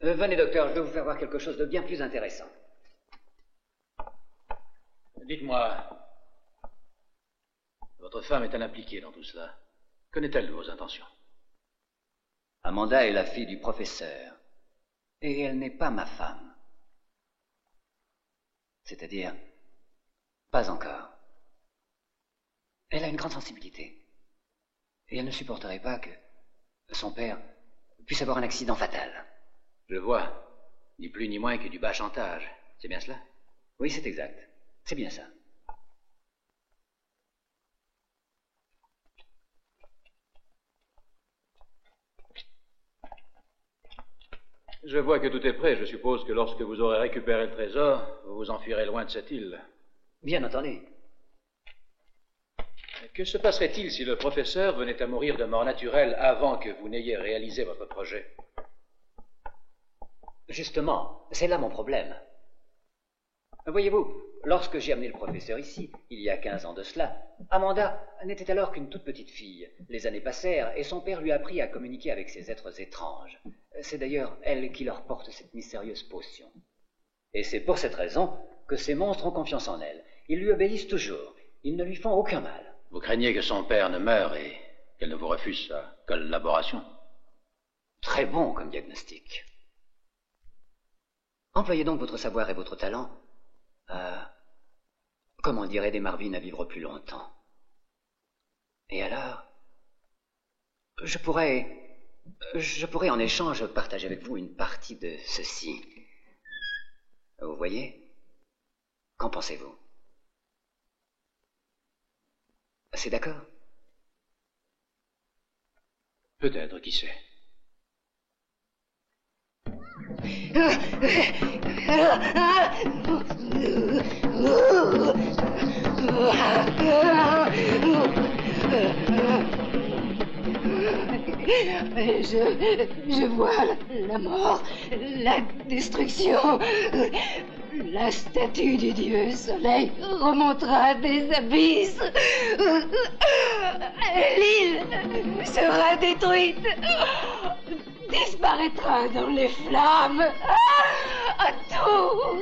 Venez, docteur, je vais vous faire voir quelque chose de bien plus intéressant. Dites-moi, votre femme est-elle impliquée dans tout cela? Connaît-elle de vos intentions? Amanda est la fille du professeur. Et elle n'est pas ma femme. C'est-à-dire, pas encore. Elle a une grande sensibilité. Et elle ne supporterait pas que son père puisse avoir un accident fatal. Je vois. Ni plus ni moins que du bas chantage. C'est bien cela? Oui, c'est exact. C'est bien ça. Je vois que tout est prêt. Je suppose que lorsque vous aurez récupéré le trésor, vous vous enfuirez loin de cette île. Bien entendu. Que se passerait-il si le professeur venait à mourir de mort naturelle avant que vous n'ayez réalisé votre projet? Justement, c'est là mon problème. Voyez-vous, lorsque j'ai amené le professeur ici, il y a 15 ans de cela, Amanda n'était alors qu'une toute petite fille. Les années passèrent et son père lui apprit à communiquer avec ces êtres étranges. C'est d'ailleurs elle qui leur porte cette mystérieuse potion. Et c'est pour cette raison que ces monstres ont confiance en elle. Ils lui obéissent toujours. Ils ne lui font aucun mal. Vous craignez que son père ne meure et qu'elle ne vous refuse sa collaboration? Très bon comme diagnostic. Employez donc votre savoir et votre talent à, comme on dirait des Marvin, à vivre plus longtemps. Et alors, je pourrais en échange partager avec vous une partie de ceci. Vous voyez? Qu'en pensez-vous? C'est d'accord? Peut-être, qui sait. Je vois la mort, la destruction. La statue du dieu soleil remontera des abysses. L'île sera détruite, disparaîtra dans les flammes. Tout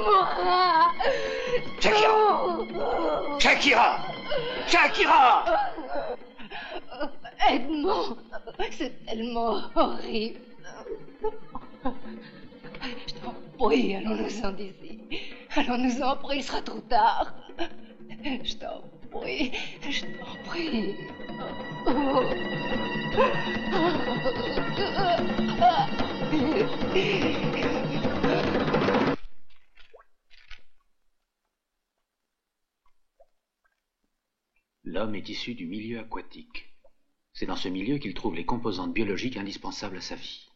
mourra. Shakira! Shakira! Edmond, c'est tellement horrible. Je t'en prie, allons-nous-en d'ici. Allons-nous-en, il sera trop tard. Je t'en prie, je t'en prie. L'homme est issu du milieu aquatique. C'est dans ce milieu qu'il trouve les composantes biologiques indispensables à sa vie.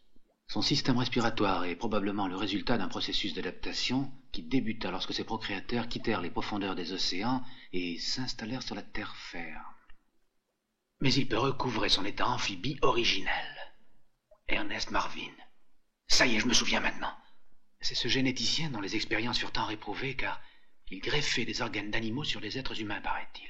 Son système respiratoire est probablement le résultat d'un processus d'adaptation qui débuta lorsque ses procréateurs quittèrent les profondeurs des océans et s'installèrent sur la terre ferme. Mais il peut recouvrer son état amphibie originel. Ernest Marvin. Ça y est, je me souviens maintenant. C'est ce généticien dont les expériences furent tant réprouvées car il greffait des organes d'animaux sur les êtres humains, paraît-il.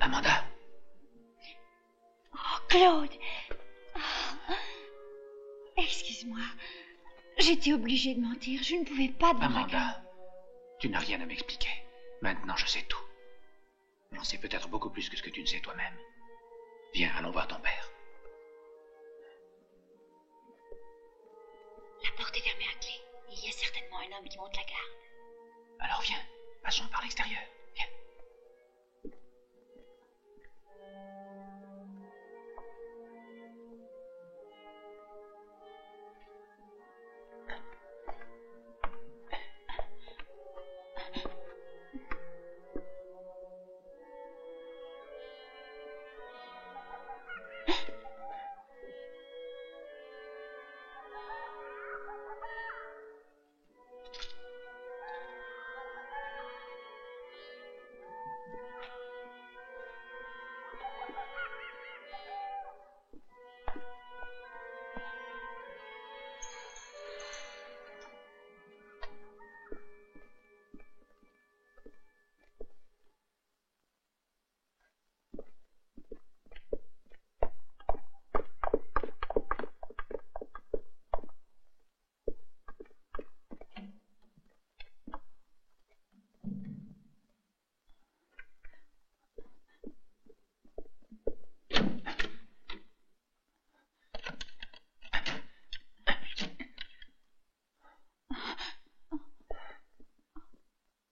Amanda. Oh, Claude. Oh. Excuse-moi. J'étais obligée de mentir. Je ne pouvais pas te voir. Amanda, tu n'as rien à m'expliquer. Maintenant, je sais tout. J'en sais peut-être beaucoup plus que ce que tu ne sais toi-même. Viens, allons voir ton père. La porte est fermée à clé. Il y a certainement un homme qui monte la garde. Alors viens, passons par l'extérieur. Viens.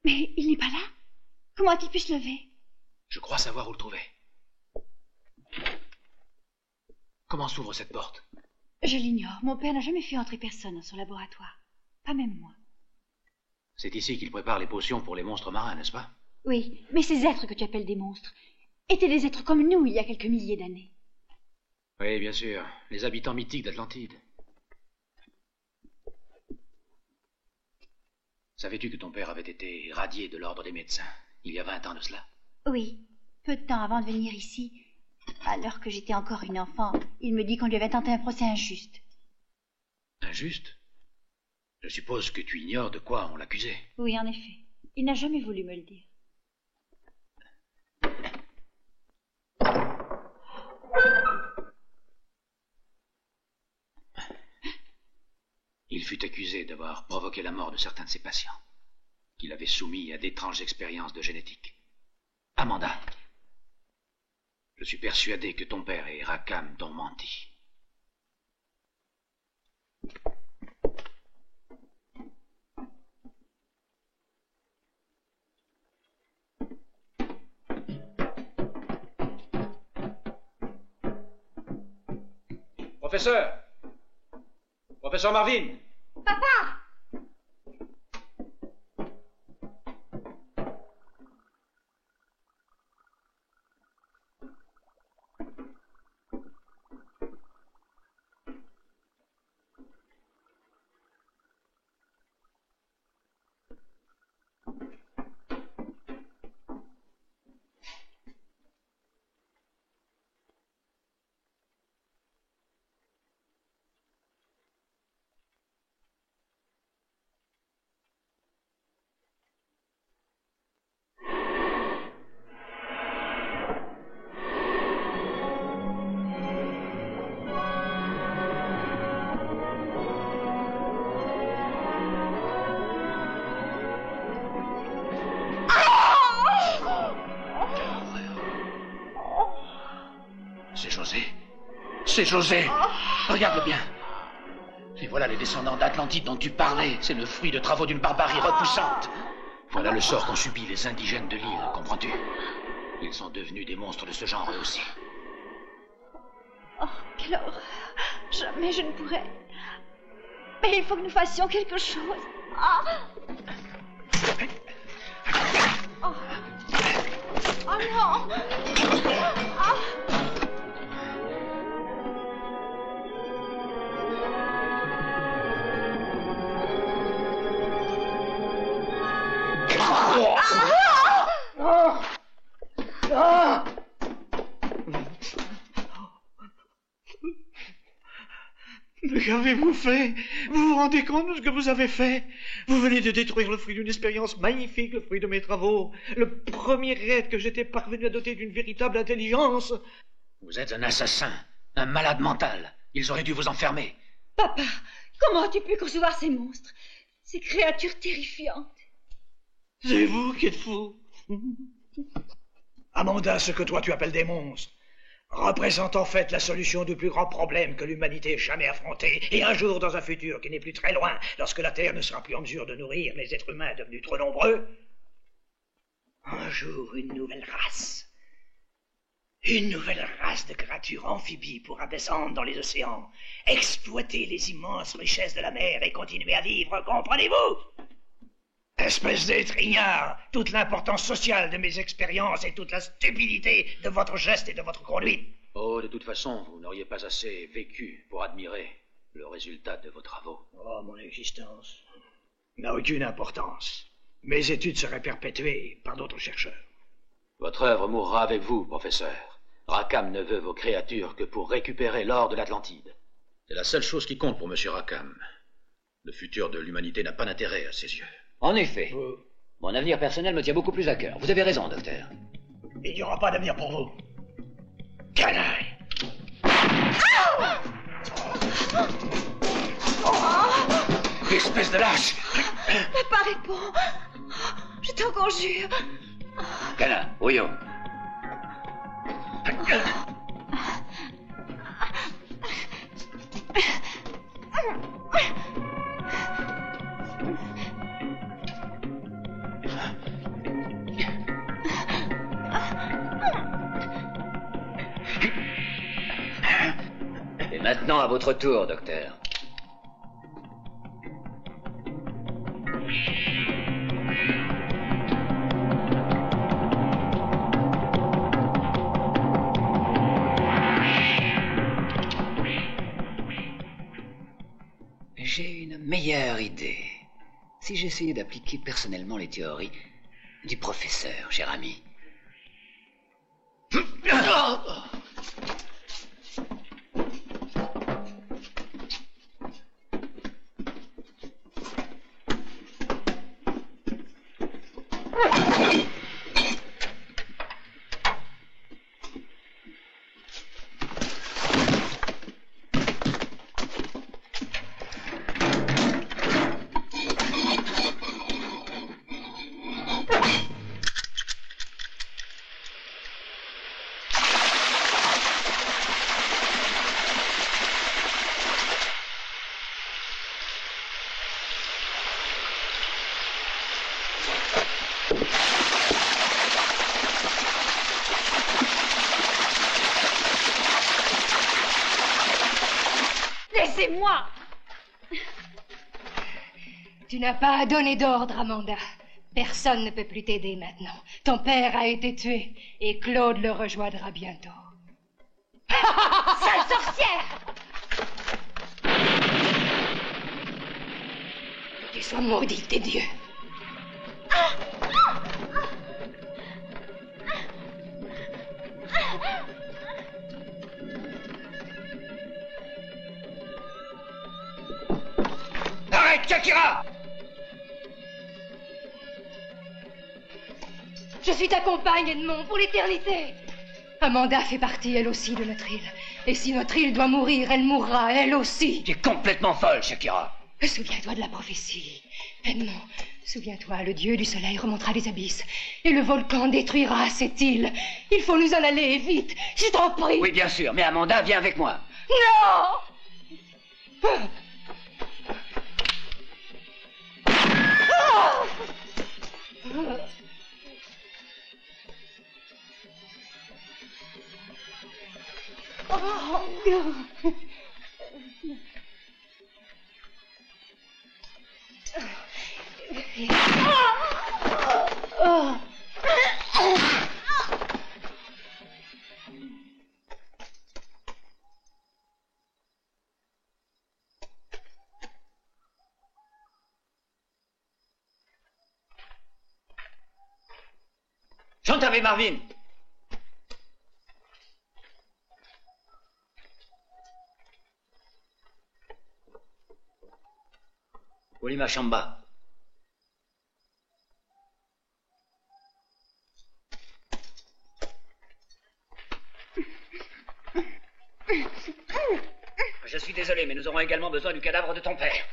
Mais il n'est pas là. Comment a-t-il pu se lever? Je crois savoir où le trouver. Comment s'ouvre cette porte? Je l'ignore. Mon père n'a jamais fait entrer personne dans son laboratoire. Pas même moi. C'est ici qu'il prépare les potions pour les monstres marins, n'est-ce pas? Oui, mais ces êtres que tu appelles des monstres étaient des êtres comme nous il y a quelques milliers d'années. Oui, bien sûr. Les habitants mythiques d'Atlantide. Savais-tu que ton père avait été radié de l'ordre des médecins il y a 20 ans de cela? Oui, peu de temps avant de venir ici, alors que j'étais encore une enfant, il me dit qu'on lui avait tenté un procès injuste. Injuste? Je suppose que tu ignores de quoi on l'accusait. Oui, en effet. Il n'a jamais voulu me le dire. Il fut accusé d'avoir provoqué la mort de certains de ses patients, qu'il avait soumis à d'étranges expériences de génétique. Amanda, je suis persuadé que ton père et Rackham t'ont menti. Professeur! Professeur Marvin! Papa! C'est José. Regarde-le bien. Et voilà les descendants d'Atlantide dont tu parlais. C'est le fruit de travaux d'une barbarie repoussante. Voilà le sort qu'ont subi les indigènes de l'île, comprends-tu? Ils sont devenus des monstres de ce genre eux aussi. Oh, quelle horreur. Jamais je ne pourrais. Mais il faut que nous fassions quelque chose. Oh, oh non. Mais qu'avez-vous fait? Vous vous rendez compte de ce que vous avez fait? Vous venez de détruire le fruit d'une expérience magnifique, le fruit de mes travaux, le premier être que j'étais parvenu à doter d'une véritable intelligence. Vous êtes un assassin, un malade mental. Ils auraient dû vous enfermer. Papa, comment as-tu pu concevoir ces monstres? Ces créatures terrifiantes. C'est vous qui êtes fou. Amanda, ce que toi tu appelles des monstres représente en fait la solution du plus grand problème que l'humanité ait jamais affronté, et un jour dans un futur qui n'est plus très loin, lorsque la Terre ne sera plus en mesure de nourrir les êtres humains devenus trop nombreux, un jour une nouvelle race de créatures amphibies pourra descendre dans les océans, exploiter les immenses richesses de la mer et continuer à vivre, comprenez-vous? Espèce d'être ignare toute l'importance sociale de mes expériences et toute la stupidité de votre geste et de votre conduite. Oh, de toute façon, vous n'auriez pas assez vécu pour admirer le résultat de vos travaux. Oh, mon existence n'a aucune importance. Mes études seraient perpétuées par d'autres chercheurs. Votre œuvre mourra avec vous, professeur. Rackham ne veut vos créatures que pour récupérer l'or de l'Atlantide. C'est la seule chose qui compte pour M. Rackham. Le futur de l'humanité n'a pas d'intérêt à ses yeux. En effet. Mon avenir personnel me tient beaucoup plus à cœur. Vous avez raison, docteur. Il n'y aura pas d'avenir pour vous. Canaille! Espèce de lâche! Papa, réponds. Je t'en conjure. Cana, Oyo. Maintenant, à votre tour, docteur. J'ai une meilleure idée. Si j'essayais d'appliquer personnellement les théories du professeur, cher ami. Laissez-moi! Tu n'as pas à donner d'ordre, Amanda. Personne ne peut plus t'aider maintenant. Ton père a été tué et Claude le rejoindra bientôt. Sale sorcière! Qu'ils soient maudits, tes dieux. Arrête, Shakira! Je suis ta compagne, Edmond, pour l'éternité. Amanda fait partie, elle aussi, de notre île. Et si notre île doit mourir, elle mourra, elle aussi. Tu es complètement folle, Shakira. Souviens-toi de la prophétie. Edmond, souviens-toi, le dieu du soleil remontera les abysses. Et le volcan détruira cette île. Il faut nous en aller, vite. Je t'en prie. Oui, bien sûr, mais Amanda, viens avec moi. Non! Chante avec Marvin. Olima Chamba. Je suis désolé, mais nous aurons également besoin du cadavre de ton père.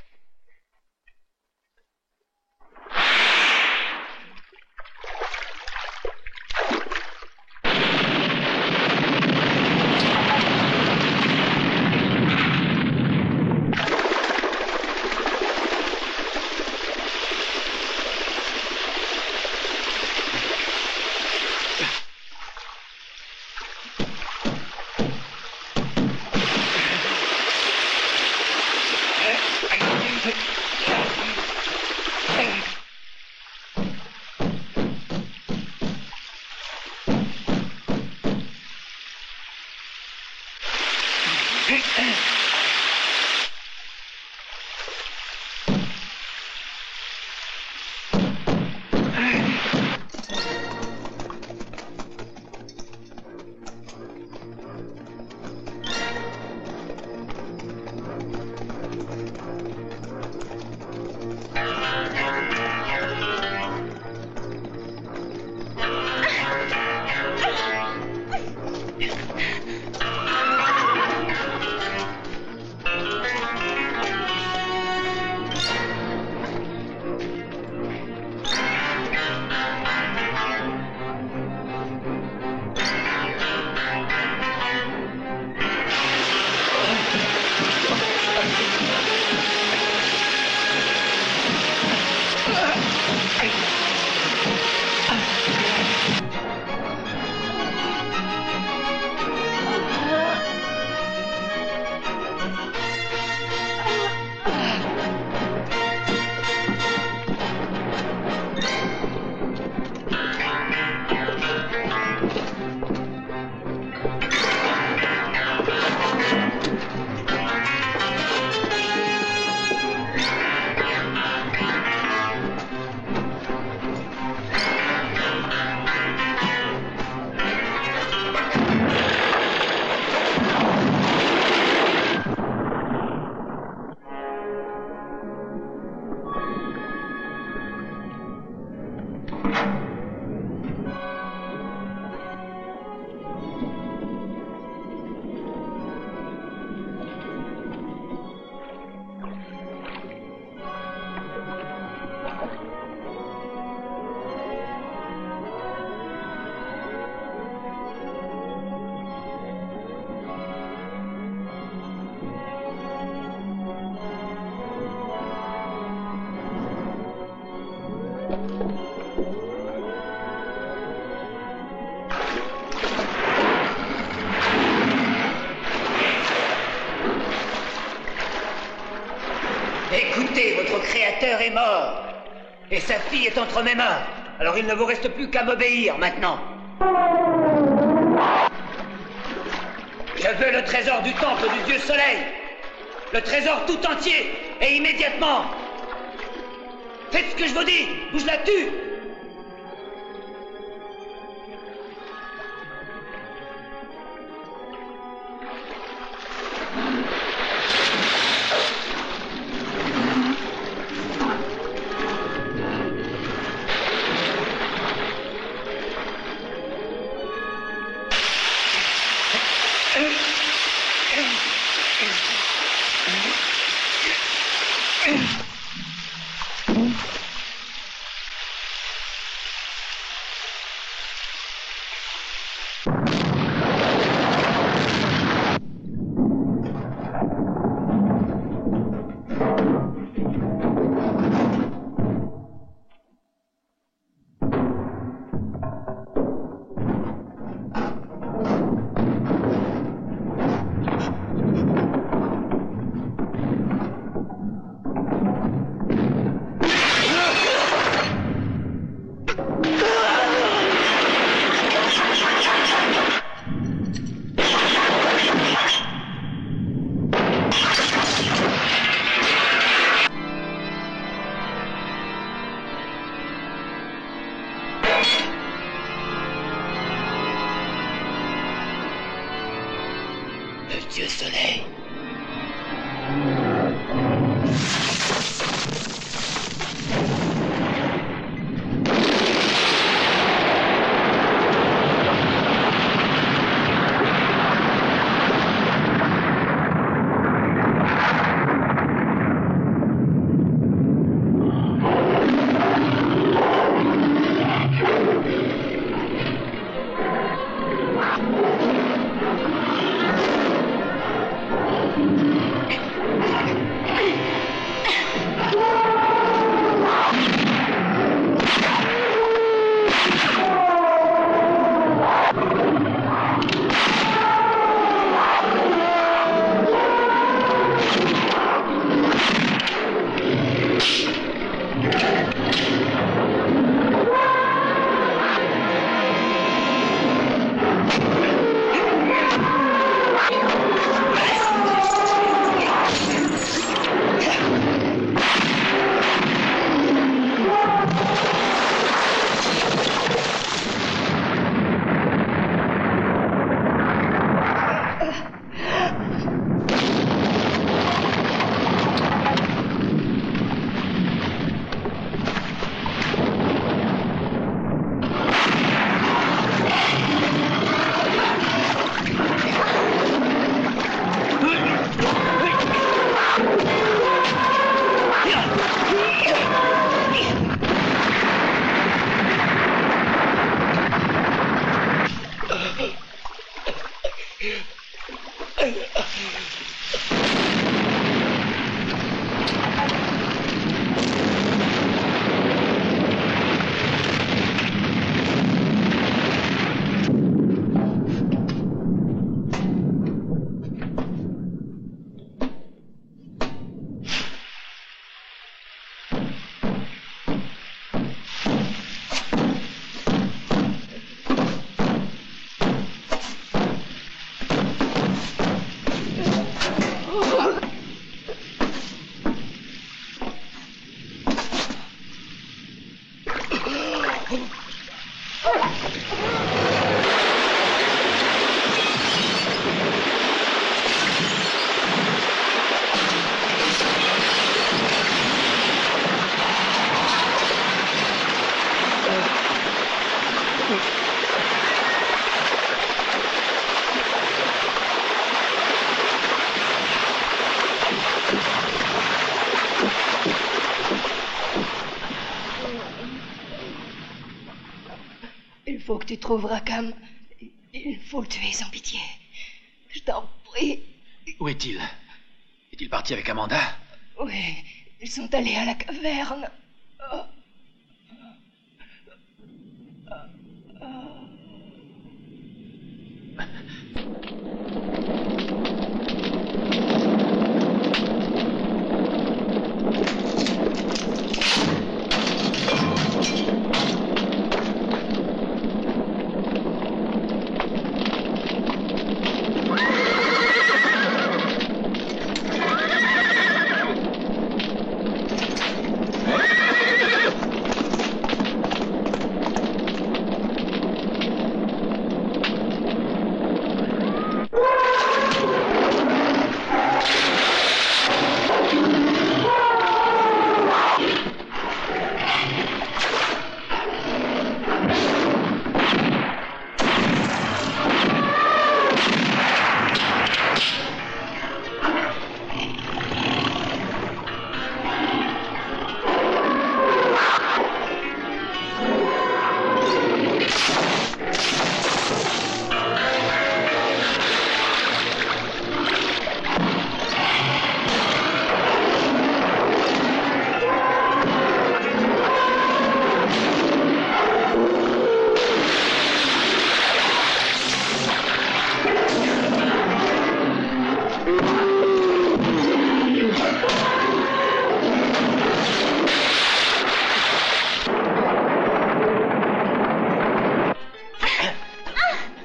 Écoutez, votre créateur est mort. Et sa fille est entre mes mains. Alors il ne vous reste plus qu'à m'obéir maintenant. Je veux le trésor du temple du dieu soleil. Le trésor tout entier. Et immédiatement. Faites ce que je vous dis, ou je la tue. Le dieu soleil. Il faut que tu trouves Rackham. Il faut le tuer sans pitié. Je t'en prie. Où est-il? Est-il parti avec Amanda? Oui, ils sont allés à la caverne.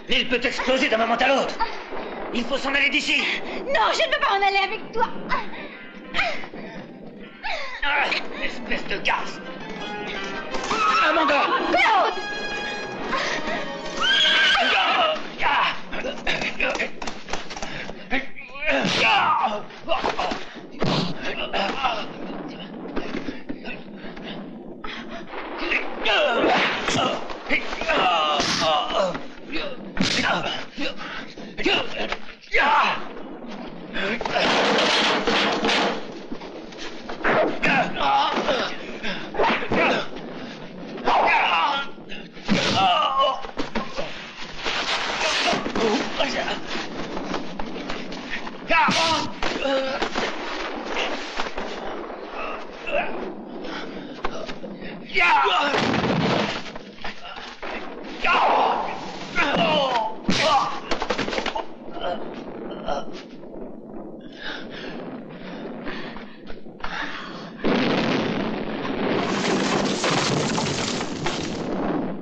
L'île peut exploser d'un moment à l'autre. Il faut s'en aller d'ici. Non, je ne peux pas en aller avec toi. Ah, espèce de garce. Amanda! Claude!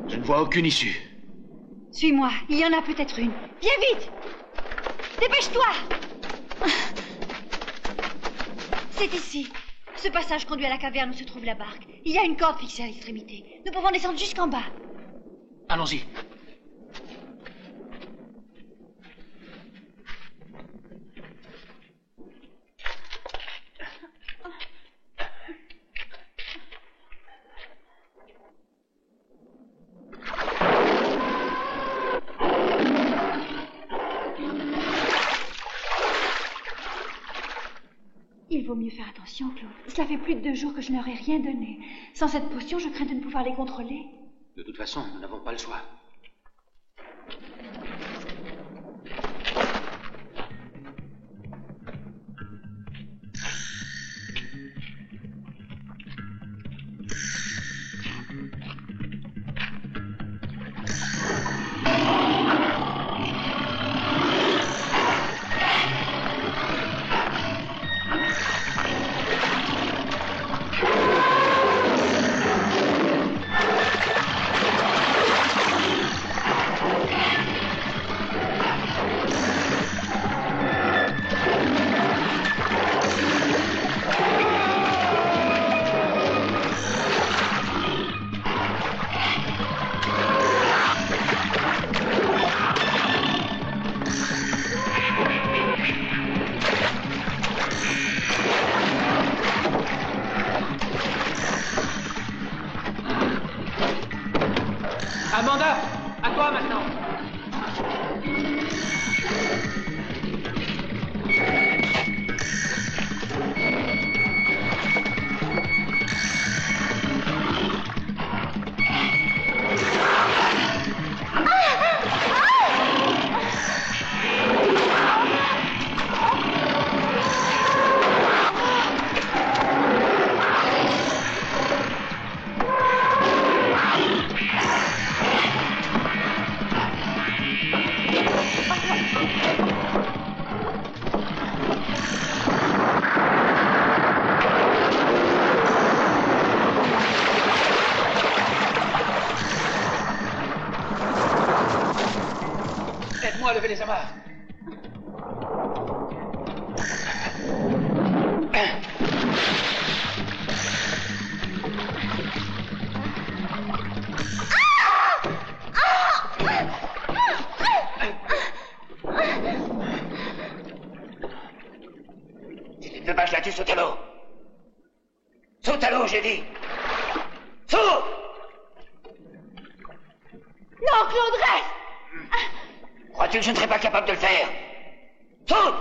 Je ne vois aucune issue. Suis-moi, il y en a peut-être une. Viens vite! Dépêche-toi! C'est ici. Ce passage conduit à la caverne où se trouve la barque. Il y a une corde fixée à l'extrémité. Nous pouvons descendre jusqu'en bas. Allons-y. Il vaut mieux faire attention, Claude. Cela fait plus de 2 jours que je leur ai rien donné. Sans cette potion, je crains de ne pouvoir les contrôler. De toute façon, nous n'avons pas le choix. Amanda, à toi maintenant. levez les amarres. Si tu ne peux pas, je la tue, saute à l'eau. Saute à l'eau, j'ai dit. Saute! Non, Claude, reste! Crois-tu que je ne serais pas capable de le faire? Saute!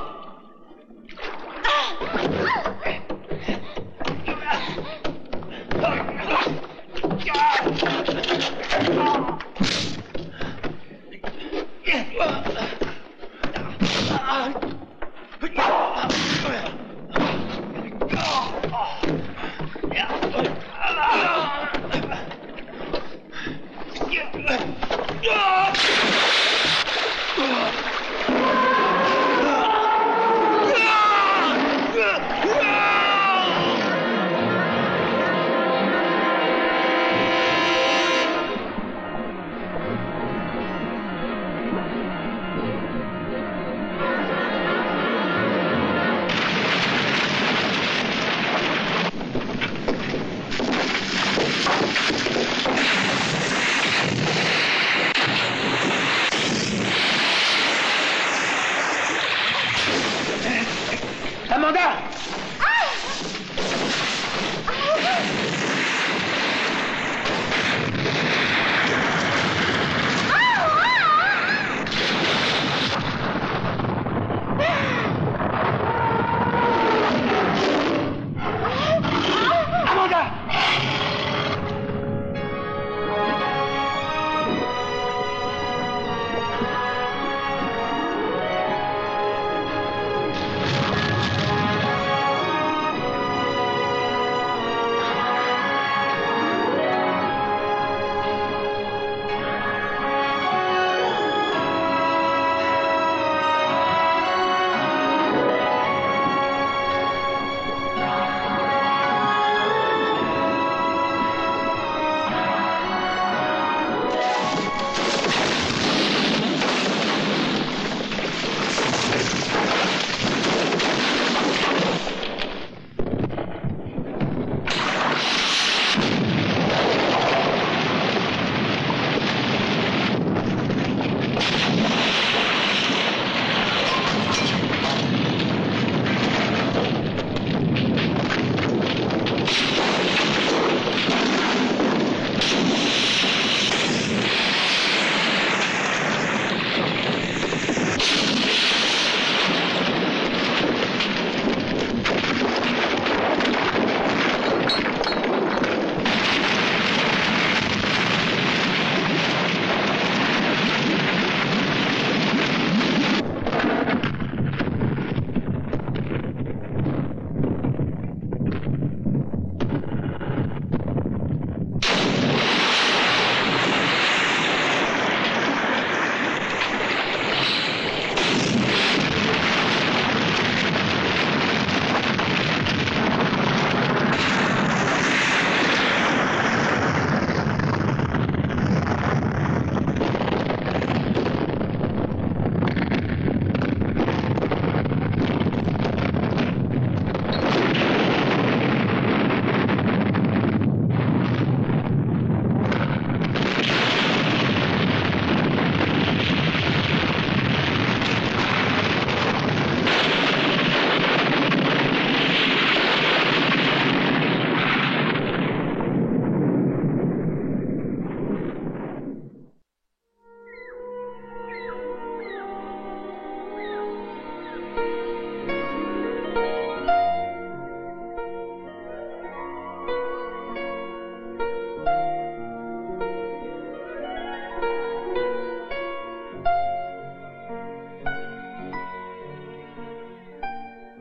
Amanda!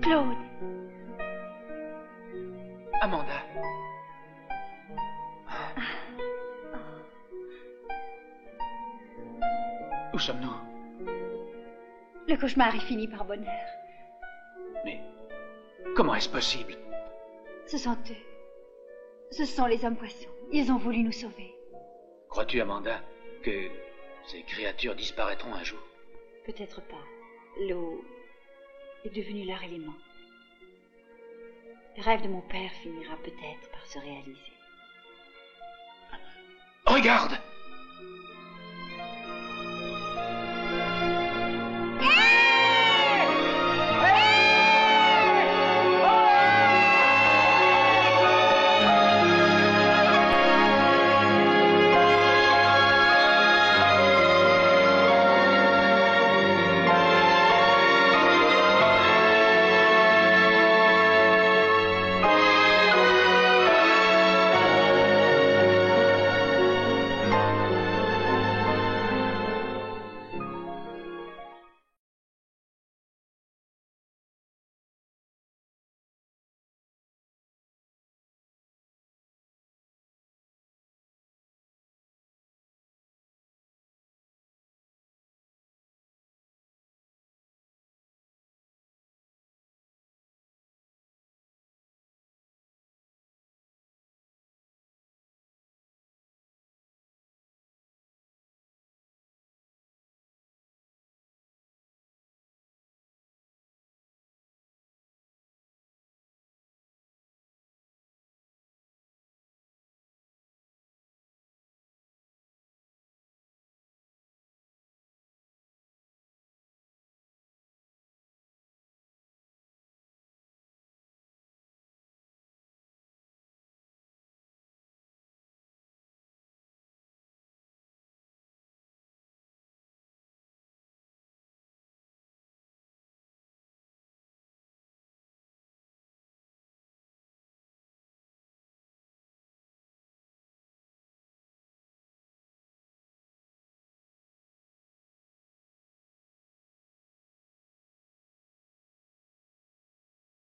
Claude. Amanda. Où sommes-nous? Le cauchemar est fini par bonheur. Mais comment est-ce possible? Ce sont eux. Ce sont les hommes poissons. Ils ont voulu nous sauver. Crois-tu, Amanda, que ces créatures disparaîtront un jour? Peut-être pas. L'eau est devenue leur élément. Le rêve de mon père finira peut-être par se réaliser. Regarde!